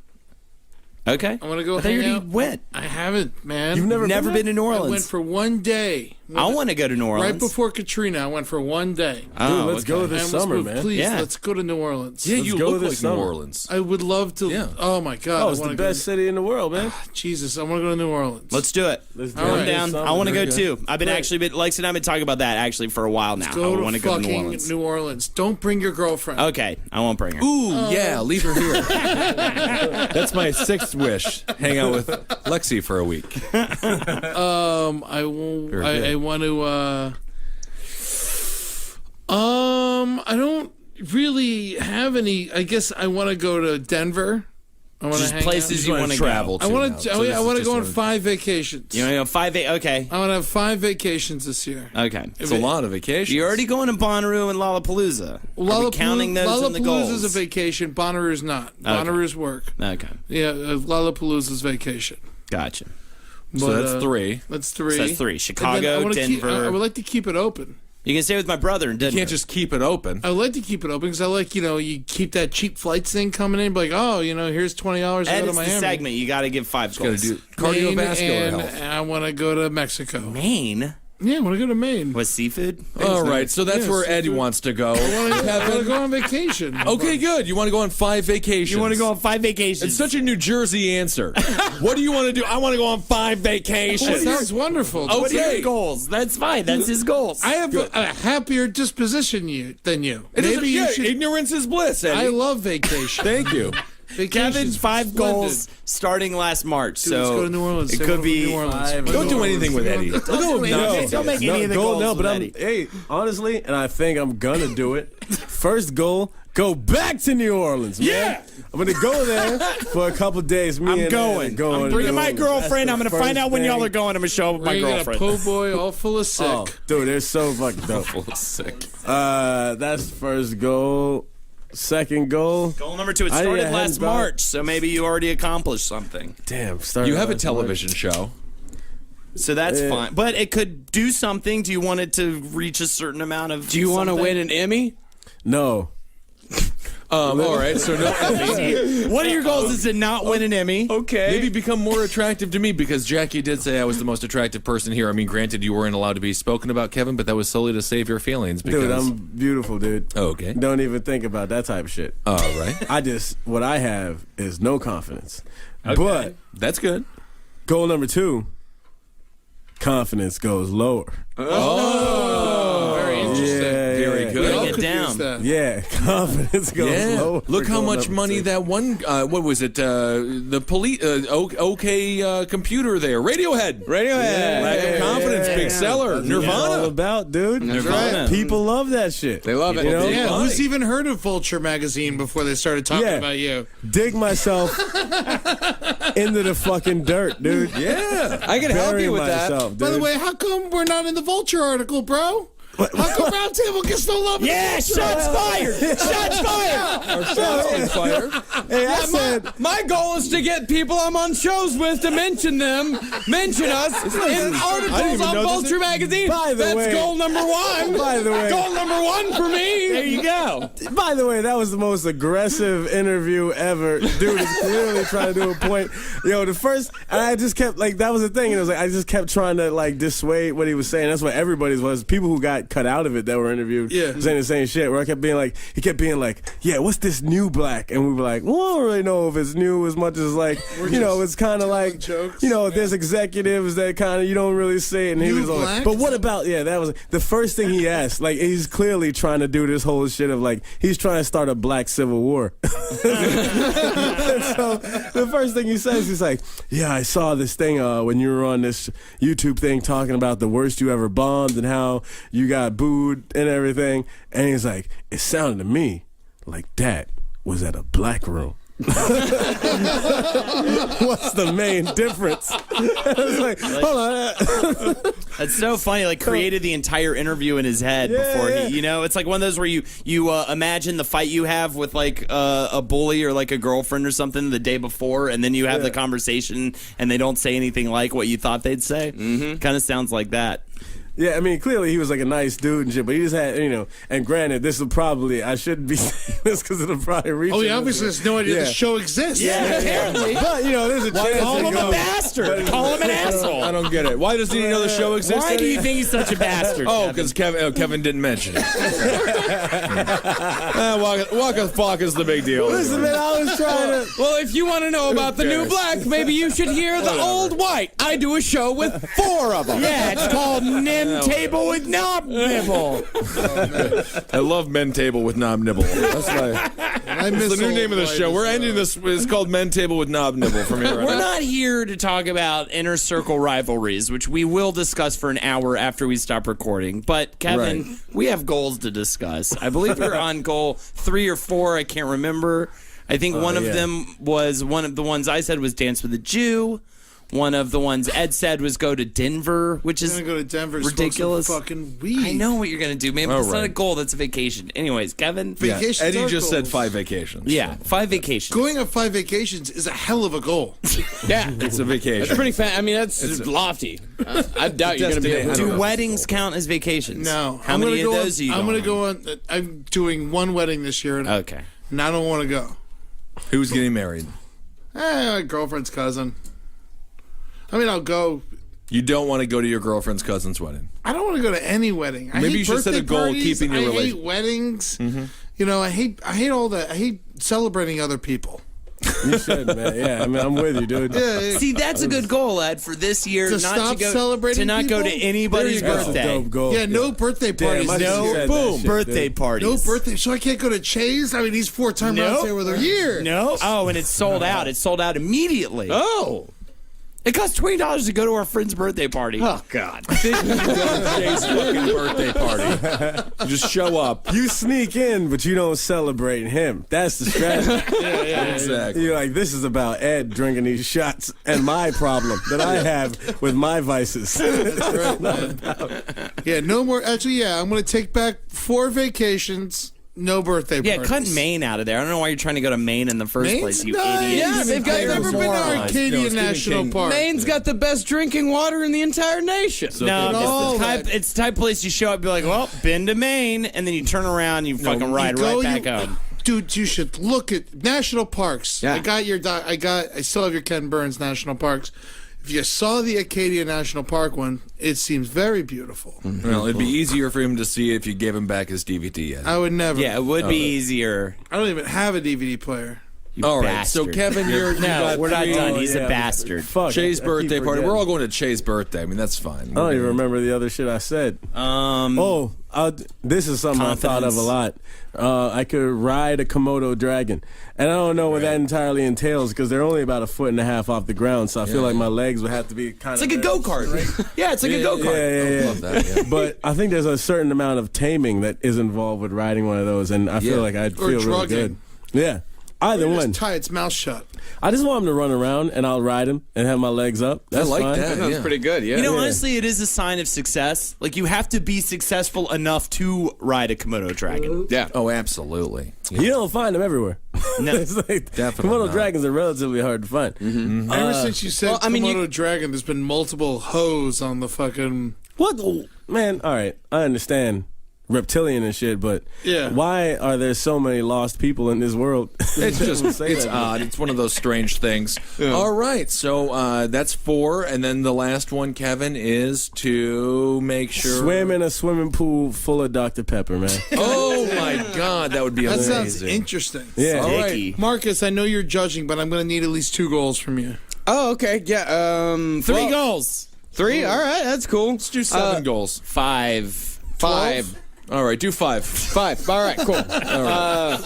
Okay. I want to go I thought hang you out. already went. I haven't, man. You've never been to New Orleans? I went for one day. I want to go to New Orleans. Right before Katrina, I went for one day. Oh, Dude, let's go I this almost summer, moved, man. Please, Yeah. let's go to New Orleans. Yeah, Let's you go look this like summer. New Orleans. I would love to. Yeah. Oh my God. Oh, I it's wanna the go best city in the world, man. Jesus, I want to go to New Orleans. Let's do it. Let's do All it I'm right. this down. summer. I want to go Very too. I've been Lex and I've been talking about that actually for a while now. Go I to want to go to fucking New Orleans. New Orleans. Don't bring your girlfriend. Okay, I won't bring her. Ooh, yeah, leave her here. That's my 6th wish. Hang out with Lexi for a week. I won't. Very I good. want to. I don't really have any. I guess I want to go to Denver. I want to Just hang places out. you want to travel go. to. I want now. to. So this I is want to just go on a- 5 vacations. You want to go 5 days? Okay. I want to have 5 vacations this year. Okay. It's a lot of vacations. You're already going to Bonnaroo and Lollapalooza. Are we counting those in the goals? Lollapalooza's a vacation. Bonnaroo's not. Bonnaroo's work. Okay. Yeah, Lollapalooza's vacation. Gotcha. So But, that's 3. That's 3. So that's 3. And then Chicago, I wanna keep- Denver. I would like to keep it open. You can stay with my brother in Denver. You can't just keep it open. I would like to keep it open because I like, you keep that cheap flights thing coming in. Like, oh, here's $20 to Ed, go to it's Miami. the segment. You got to give 5 Got to goals. do Maine, cardiovascular and health. I want to go to Mexico. Maine? Yeah, I want to go to Maine. With seafood? All right, so that's Yes, where that's Eddie what- wants to go. I want to Kevin? go on vacation. Okay, good. You want to go on 5 vacations. You want to go on 5 vacations? It's such a New Jersey answer. What do you want to do? I want to go on 5 vacations. That sounds wonderful. Oh, What are okay. your goals? That's fine. That's his goals. I have a happier disposition than you. It doesn't- Maybe you yeah, should. ignorance is bliss, Eddie. I love vacation. Thank you. Vacation's Kevin's 5 splendid. goals starting last March. Dude, so let's go to New Orleans. It Say could we'll go to be. New Orleans. Don't do anything with Eddie. Don't make any of the go, goals. no, but with I'm. Eddie. Hey, honestly, and I think I'm gonna do it. First goal: go back to New Orleans. Man. Yeah. I'm gonna go there for a couple days. Me I'm and going. Ed are going. I'm to bringing New my Orleans. girlfriend. That's I'm the going to find first out when y'all thing. are going. I'm going to show up with my Bringing a girlfriend. po' boy all full of sick. Oh, dude, they're so fucking dope. Sick. That's first goal. Second goal. Goal number 2. It I started hadn't last done it. March, so maybe you already accomplished something. Damn, started You have a last television show. So that's Yeah. fine. But it could do something. Do you want it to reach a certain amount of Do you want to something? win an Emmy? month. No. All right, so no, One of your goals is to not win an Emmy. Okay. maybe become more attractive to me because Jackie did say I was the most attractive person here. I mean, granted, you weren't allowed to be spoken about, Kevin, but that was solely to save your feelings. Because Dude, I'm beautiful, dude. okay. Don't even think about that type of shit. All right, What I have is no confidence. But that's good. goal number 2, confidence goes lower. Very interesting. Very yeah. good. We all Break it could down. use that. Yeah, confidence goes Yeah, lower. look for how goal much number money 2. that one. What was it? The police. OK computer there. Radiohead. Radiohead. Lack of confidence. Big seller. That's what it's all Nirvana. about, dude. Nirvana. People love that shit. They love it. You know? dig Yeah, money. who's even heard of Vulture magazine before they started talking Yeah. about you? Dig myself into the fucking dirt, dude. Yeah. I can help Bury you with that. myself, dude. By the way, how come we're not in the Vulture article, bro? How come Roundtable gets no love? in the Yeah, Vulture? shots fired! Shots fired! Our shots on fire. hey, I said, My goal is to get people I'm on shows with to mention us in articles on know this. Vulture Magazine. By the That's way- goal number 1. by the way, Goal number 1 for me. There you go. By the way, that was the most aggressive interview ever. Dude is clearly trying to do a point. Yo, the first, and I just kept, that was the thing. And it was I just kept trying to, dissuade what he was saying. That's what everybody's was. People who got cut out of it that were interviewed Yeah. saying the same shit. Where he kept being like, yeah, what's this new black? And we were like, well, I don't really know if it's new as much as, it's kind of like, jokes. there's executives that kind of, you don't really say it. And he New was like, black? but what about, that was the first thing he asked. He's clearly trying to do this whole shit of, he's trying to start a black civil war. And so the first thing he says, he's like, yeah, I saw this thing when you were on this YouTube thing talking about the worst you ever bombed and how you got booed and everything. And he's like, it sounded to me like that was at a black room. What's the main difference? I was like, hold on. That's so funny. Created the entire interview in his head before yeah. he. It's like one of those where you imagine the fight you have with a bully or a girlfriend or something the day before, and then you have the conversation, and they don't say anything like what you thought they'd say. Mm-hmm. Kind of sounds like that. Yeah, I mean, clearly he was like a nice dude and shit, but he just had, and granted, this will probably, I shouldn't be saying this because it'll probably reach. Oh, he obviously has no idea the show exists. Yeah, apparently. But, there's a chance. Call him a bastard. Call him an asshole. I don't get it. Why does he know the show exists? Why do you think he's such a bastard? Oh, because Kevin didn't mention it. Waka Flock is the big deal. Listen, man, I was trying to. Well, if you want to know about the new black, maybe you should hear the old white. I do a show with 4 of them. Yeah, it's called Nim Table with Knob Nibble. I love Men Table with Knob Nibble. That's the new name of the show. We're ending this. It's called Men Table with Knob Nibble from here on We're out. not here to talk about inner circle rivalries, which we will discuss for an hour after we stop recording. But, Kevin, we have goals to discuss. I believe we're on goal 3 or 4. I can't remember. I think one of them was one of the ones I said was Dance with a Jew. One of the ones Ed said was go to Denver, which is go to Denver, ridiculous. Smoke some fucking weed. I know what you're going to do, man, but it's not a goal. That's a vacation. Anyways, Kevin. Vacations Eddie are just goals. said 5 vacations. Yeah, 5 vacations. Going on 5 vacations is a hell of a goal. Yeah, It's a vacation. it's pretty fan. I mean, that's lofty. I doubt you're going to be able to. Do weddings count as vacations? No. How many of those are you I'm going going to go on. I'm doing one wedding this year, and Okay. I don't want to go. Who's getting married? My girlfriend's cousin. I mean, I'll go. You don't want to go to your girlfriend's cousin's wedding. I don't want to go to any wedding. I Maybe hate you should set a birthday goal of parties. keeping your I hate weddings. I hate all that. I hate celebrating other people. You should, man. Yeah, I mean, I'm with you, dude. Yeah. See, that's a good goal, Ed, for this year. To not stop to go, celebrating to not go to people? anybody's That's a birthday. dope goal. Yeah, no birthday parties. Damn, I just no said that Boom, shit, birthday dude. parties. No birthday. So I can't go to Chase? I mean, he's 4-time Nope. round there with a year. No. Oh, and it's sold out. It's sold out immediately. Oh. It costs $20 to go to our friend's birthday party. Oh, God. Jay's fucking birthday party. You just show up. You sneak in, but you don't celebrate him. That's the strategy. Exactly. You're like, this is about Ed drinking these shots and my problem that I have with my vices. Yeah, no more. Actually, yeah, I'm going to take back 4 vacations. No birthday Yeah, parties. cut Maine out of there. I don't know why you're trying to go to Maine in the first Maine's place, you nice. idiot. Yeah, they've got I've never been to moron. Arcadia No, Stephen National King. Park. Maine's got the best drinking water in the entire nation. No, all it's the type of place you show up and be like, well, been to Maine, and then you turn around and you fucking ride right back home. Dude, you should look at national parks. Yeah. I still have your Ken Burns National Parks. If you saw the Acadia National Park one, it seems very beautiful. Well, it'd be easier for him to see if you gave him back his DVD yet. I would never. Yeah, it would be easier. I don't even have a DVD player. You All right, bastard. so Kevin, you No, got we're not 3. done. He's a yeah. bastard. Fuck. Shay's I keep birthday party. forgetting. We're all going to Shay's birthday. I mean, that's fine. I don't even remember the other shit I said. This is something I thought of a lot. I could ride a Komodo dragon. And I don't know what that entirely entails because they're only about 1.5 feet off the ground. So I feel like my legs would have to be kind It's like a go-kart. Yeah, it's like a go-kart. Yeah. Love that, yeah. But I think there's a certain amount of taming that is involved with riding one of those. And I feel like I'd Or feel really drugging. good. Yeah. Either one. Just tie its mouth shut. I just want him to run around and I'll ride him and have my legs up. That's like fine. that. That's Yeah. pretty good, yeah. You know, honestly, it is a sign of success. Like, you have to be successful enough to ride a Komodo dragon. yeah. Oh, absolutely. You don't find them everywhere. No. It's like, Definitely Komodo not. dragons are relatively hard to find. Ever since you said well, I mean, Komodo dragon, there's been multiple hoes on the fucking. What? Man, all right. I understand reptilian and shit, but Yeah. why are there so many lost people in this world? It's just, it's that. odd. It's one of those strange things. All right, so that's 4, and then the last one, Kevin, is to make sure. Swim in a swimming pool full of Dr. Pepper, man. Oh my God, that would be That amazing. sounds interesting. Yeah. All right. Icky. Marcus, I know you're judging, but I'm going to need at least 2 goals from you. Oh, okay. Yeah. 3 goals. 3? All right. That's cool. Let's do 7 goals. 5. 5. All right, do 5. 5. All right, cool.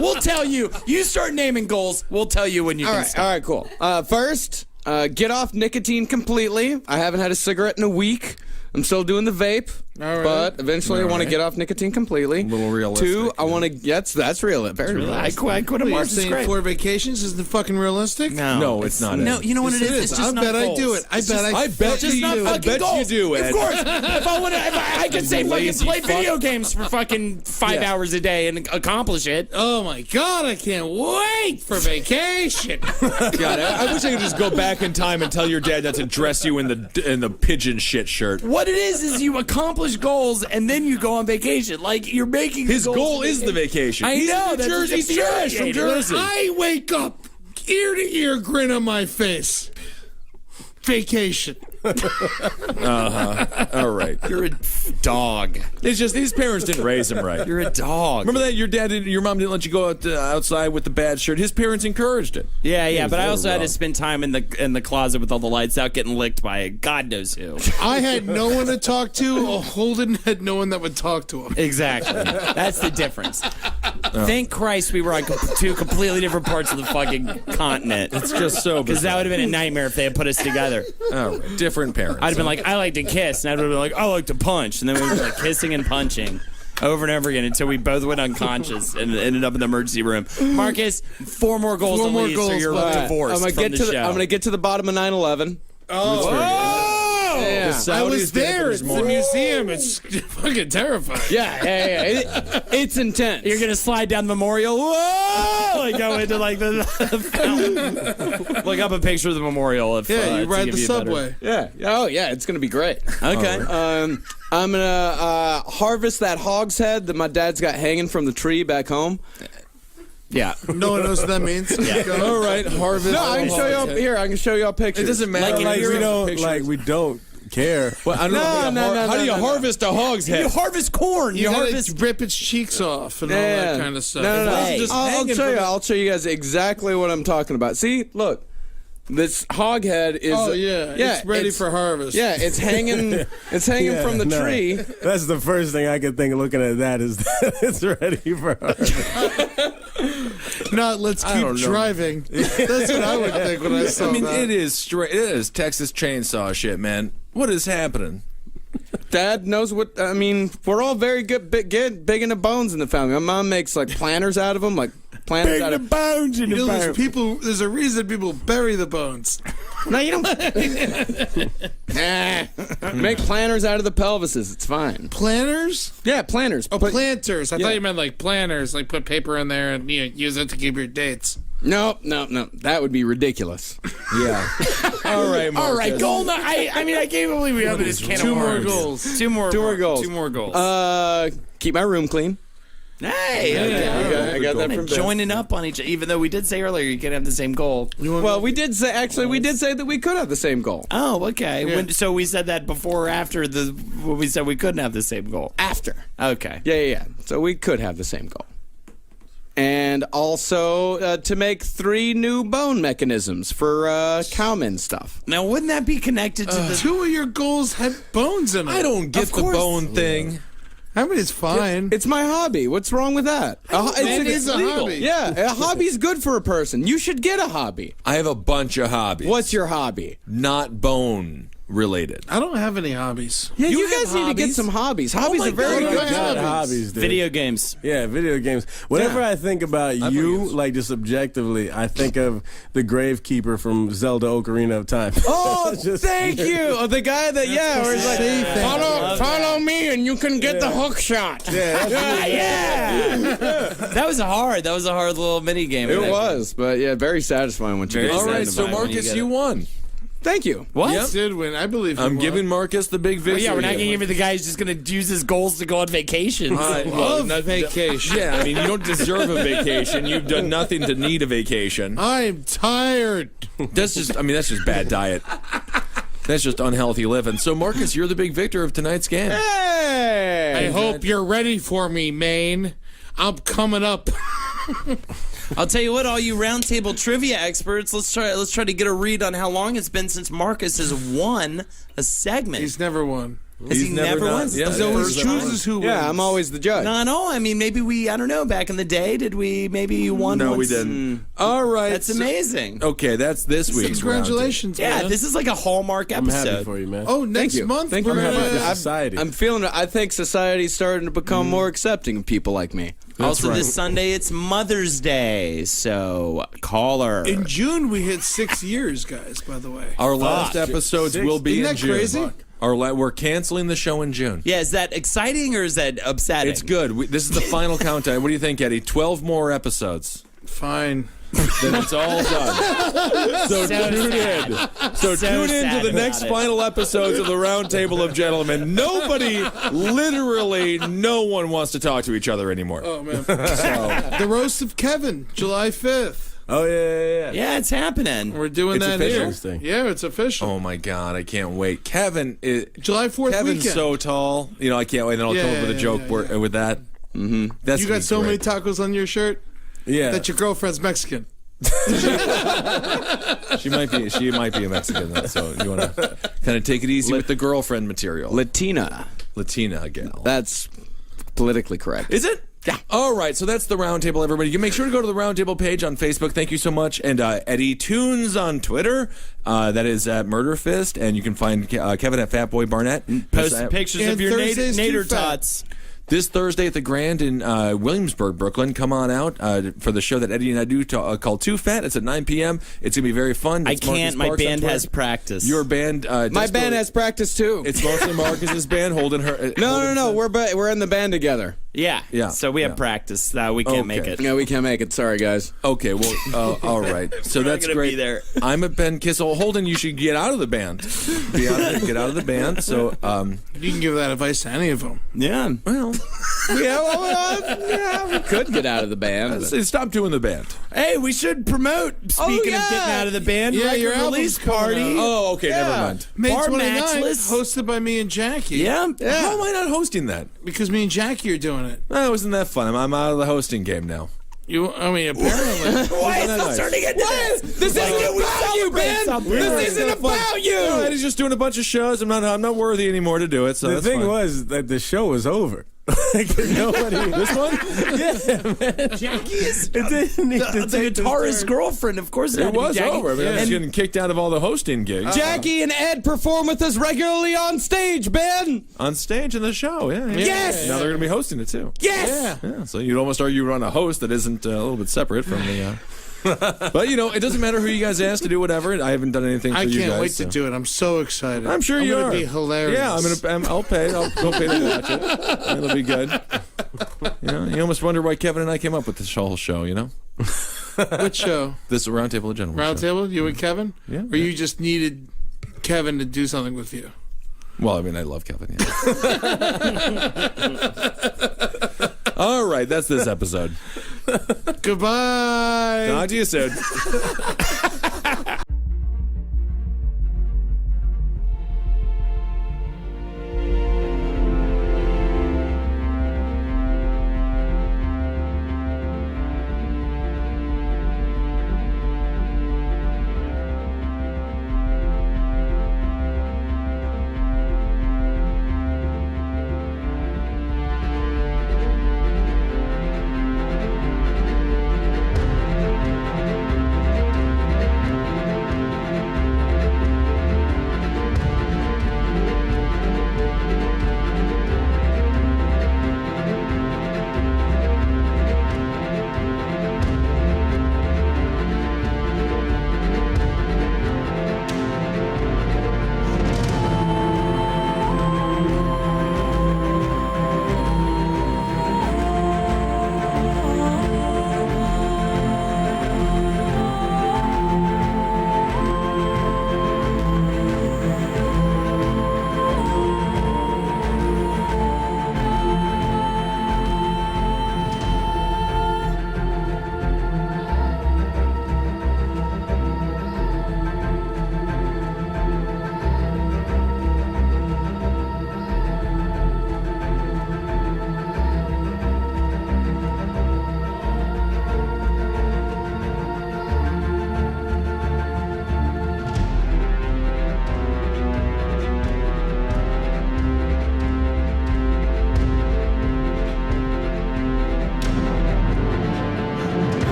We'll tell you. You start naming goals. We'll tell you when you All can right, stop. all right, cool. First, get off nicotine completely. I haven't had a cigarette in a week. I'm still doing the vape, All right. but eventually I want to get off nicotine completely. A little realistic, 2, I want to. That's real. Very real. I quit a You're March. It's saying great. 4 vacations isn't fucking realistic? No, it's not. No, you know what Yes, it is? it It's is. just I not bet I goals. do it. I It's bet just- I I bet just you not do. I fucking bet goals. you do, Ed. Of course. if I could say fucking lazy play fuck. video games for fucking 5 hours a day and accomplish it. Oh my God, I can't wait for vacation. God, I wish I could just go back in time and tell your dad not to dress you in the pigeon shit shirt. What it is you accomplish accomplish goals, and then you go on vacation. Like, you're making His goal is the vacation. I He's know. New That's Jersey what's trash from infuriating. Jersey. I wake up, ear to ear grin on my face. Vacation. All right. You're a dog. It's just these parents didn't raise him right. You're a dog. Remember that your mom didn't let you go outside with the bad shirt. His parents encouraged it. Yeah, but I also had to spend time in the closet with all the lights out, getting licked by God knows who. I had no one to talk to. Holden had no one that would talk to him. Exactly. That's the difference. Thank Christ we were on two completely different parts of the fucking continent. It's just so Because that would have been a nightmare if they had put us together. All right. Different parents. I'd have been like, I like to kiss, and I'd have been like, I like to punch, and then we were like kissing and punching over and over again until we both went unconscious and ended up in the emergency room. Marcus, 4 more goals Four at more least, goals, or you're buddy. divorced I'm gonna from get the to show. I'm gonna get to the bottom of 9/11. Oh! Yeah. I was there. It's the museum. It's fucking terrifying. Yeah. It's intense. You're gonna slide down the memorial. Whoa! Like go into like the fountain. Look up a picture of the memorial. If, Yeah, you to ride give the you a better- subway. Yeah. Oh, yeah. It's gonna be great. Okay. I'm gonna harvest that hog's head that my dad's got hanging from the tree back home. Yeah. No one knows what that means. All right, harvest. No, I can show you all here. I can show you all pictures. It doesn't matter. We don't care. Well, I don't know. How do you harvest a hog's head? You harvest corn. You harvest. gotta rip its cheeks off and all that kind of stuff. No. Hey. Just I'll hanging show you. from I'll show you guys exactly what I'm talking about. See, look. This hog head is. Oh yeah, it's ready for harvest. Yeah, it's hanging. It's hanging from the tree. That's the first thing I can think of looking at that is that it's ready for harvest. Not let's keep driving. That's what I would think when I saw that. it is straight. It is Texas chainsaw shit, man. What is happening? Dad knows what. I mean, we're all very good, big into bones in the family. My mom makes like planters out of them, like planters out of bones in the bone. There's a reason people bury the bones. No, you don't. Make planters out of the pelvises. It's fine. Planters? Yeah, planters. Oh, planters. I thought you meant like planners, like put paper in there and use it to keep your dates. No. That would be ridiculous. Yeah. All right, Marcus. All right, goal. I mean, I can't believe we opened this can of worms. Two more goals. Keep my room clean. Hey, I got that from Ben. joining up on each. Even though we did say earlier you can't have the same goal. Well, we did say that we could have the same goal. Oh, okay. Yeah. So we said that before or after when we said we couldn't have the same goal? After. Okay. Yeah. So we could have the same goal. And also to make 3 new bone mechanisms for cowman stuff. Now, wouldn't that be connected to the? 2 of your goals had bones in them. I don't get the bone thing. I mean, it's fine. It's my hobby. What's wrong with that? It is a hobby. Yeah, a hobby's good for a person. You should get a hobby. I have a bunch of hobbies. What's your hobby? Not bone related. I don't have any hobbies. Yeah, you have guys need to get hobbies? some hobbies. Hobbies my are very God, good. I have hobbies, dude. Video games. Yeah, video games. Whenever I think about you, like just objectively, I think of the Gravekeeper from Zelda Ocarina of Time. Oh, Just- thank you. Oh, the guy that, where he's like, follow me and you can get the hook shot. Yeah, That was hard. That was a hard little mini game. It was, but yeah, very satisfying when you Very get All right, so satisfying when you Marcus, get you it. won. Thank you. What? Yep. Did win. I believe I'm giving Marcus the big victory. Well, yeah, we're not going to give it the guy who's just going to use his goals to go on vacation. Well, not vacation. Yeah, I mean, you don't deserve a vacation. You've done nothing to need a vacation. I'm tired. That's just bad diet. That's just unhealthy living. So, Marcus, you're the big victor of tonight's game. Hey! I hope you're ready for me, Maine. I'm coming up. I'll tell you what, all you roundtable trivia experts, let's try to get a read on how long it's been since Marcus has won a segment. He's never won. Has he never won? Yeah, He always chooses who wins. Yeah, I'm always the judge. No. I mean, maybe I don't know. Back in the day, did we? Maybe you won. No, once? we didn't. All right. That's amazing. Okay, that's this week's Congratulations, Yeah, man. this is like a Hallmark I'm episode. happy for you, man. Oh, next you. month Thank we're you. I'm happy for gonna... society. I'm feeling it. I think society's starting to become more accepting of people like me. Also, this Sunday, it's Mother's Day, so call her. In June, we hit 6 years, guys, by the way. Our last episodes will be Isn't in that June. crazy? We're canceling the show in June. Yeah, is that exciting or is that upsetting? It's good. This is the final countdown. What do you think, Eddie? 12 more episodes. Fine. then it's all done. So tune in. So tune in to the next final episodes of the Roundtable of Gentlemen. Nobody, literally, no one wants to talk to each other anymore. Oh, man. The Roast of Kevin, July 5th. Oh, yeah. Yeah, it's happening. We're doing It's that official. here. Yeah, it's official. Oh my God, I can't wait. Kevin, July 4th Kevin's weekend. so tall. You know, I can't wait. And I'll come up with a joke with that. Mm-hmm. That's You got so many tacos on your shirt Yeah. that your girlfriend's Mexican. She might be a Mexican, so you want to kind of take it easy with the girlfriend material. Latina. Latina gal. That's politically correct. Is it? Yeah. All right, so that's the Roundtable, everybody. You make sure to go to the Roundtable page on Facebook. Thank you so much. And Eddie Tunes on Twitter. That is at Murder Fist. And you can find Kevin at Fatboy Barnett. Post pictures And of your Thursday's nader Too Fat. tots. This Thursday at the Grand in Williamsburg, Brooklyn. Come on out for the show that Eddie and I do called Too Fat. It's at 9 p.m. It's going to be very fun. I It's Marcus can't. My Sparks on band Twitter. has practice. Your band... My band has practice too. It's mostly Marcus's band holding her... No. We're in the band together. Yeah. Yeah. So we have practice. We can't make it. Yeah, we can't make it. Sorry, guys. Okay, well, all right. So We're not that's gonna great. be there. I'm at Ben Kissel. Holden, you should get out of the band. Get out of the band. So, You can give that advice to any of them. Yeah. well, We could get out of the band. stop doing the band. Hey, we should promote. Speaking of getting out of the band, Yeah, record your album's release coming party. out. Oh, okay, never mind. May Bar 29th, matchless. hosted by me and Jackie. Yeah. How am I not hosting that? Because me and Jackie are doing it. Oh, wasn't that fun? I'm out of the hosting game now. Apparently. Why is that this nice? turning into this? This isn't about you, Ben. This isn't about you. No, Eddie's just doing a bunch of shows. I'm not worthy anymore to do it. So The that's thing fine. was that the show was over. Like, nobody. This one? Yeah, man. Jackie is It didn't need to the take this guitarist's turn. girlfriend. Of course, It was over. I mean, I was getting kicked out of all the hosting gigs. Jackie and Ed perform with us regularly on stage, Ben. On stage in the show, yeah. Yes! Now they're going to be hosting it, too. Yes. Yeah, so you'd almost argue you're on a host that isn't a little bit separate from the... But, it doesn't matter who you guys ask to do whatever. I haven't done anything for I you guys. can't wait so. to do it. I'm so excited. I'm sure you are. It's going to be hilarious. Yeah, I'll pay. I'll go pay to watch it. It'll be good. You almost wonder why Kevin and I came up with this whole show, Which show? This Roundtable of Gentlemen show. Roundtable? You and Kevin? Yeah. Or you just needed Kevin to do something with you? Well, I mean, I love Kevin, yeah. All right, that's this episode. Goodbye. Talk to you soon.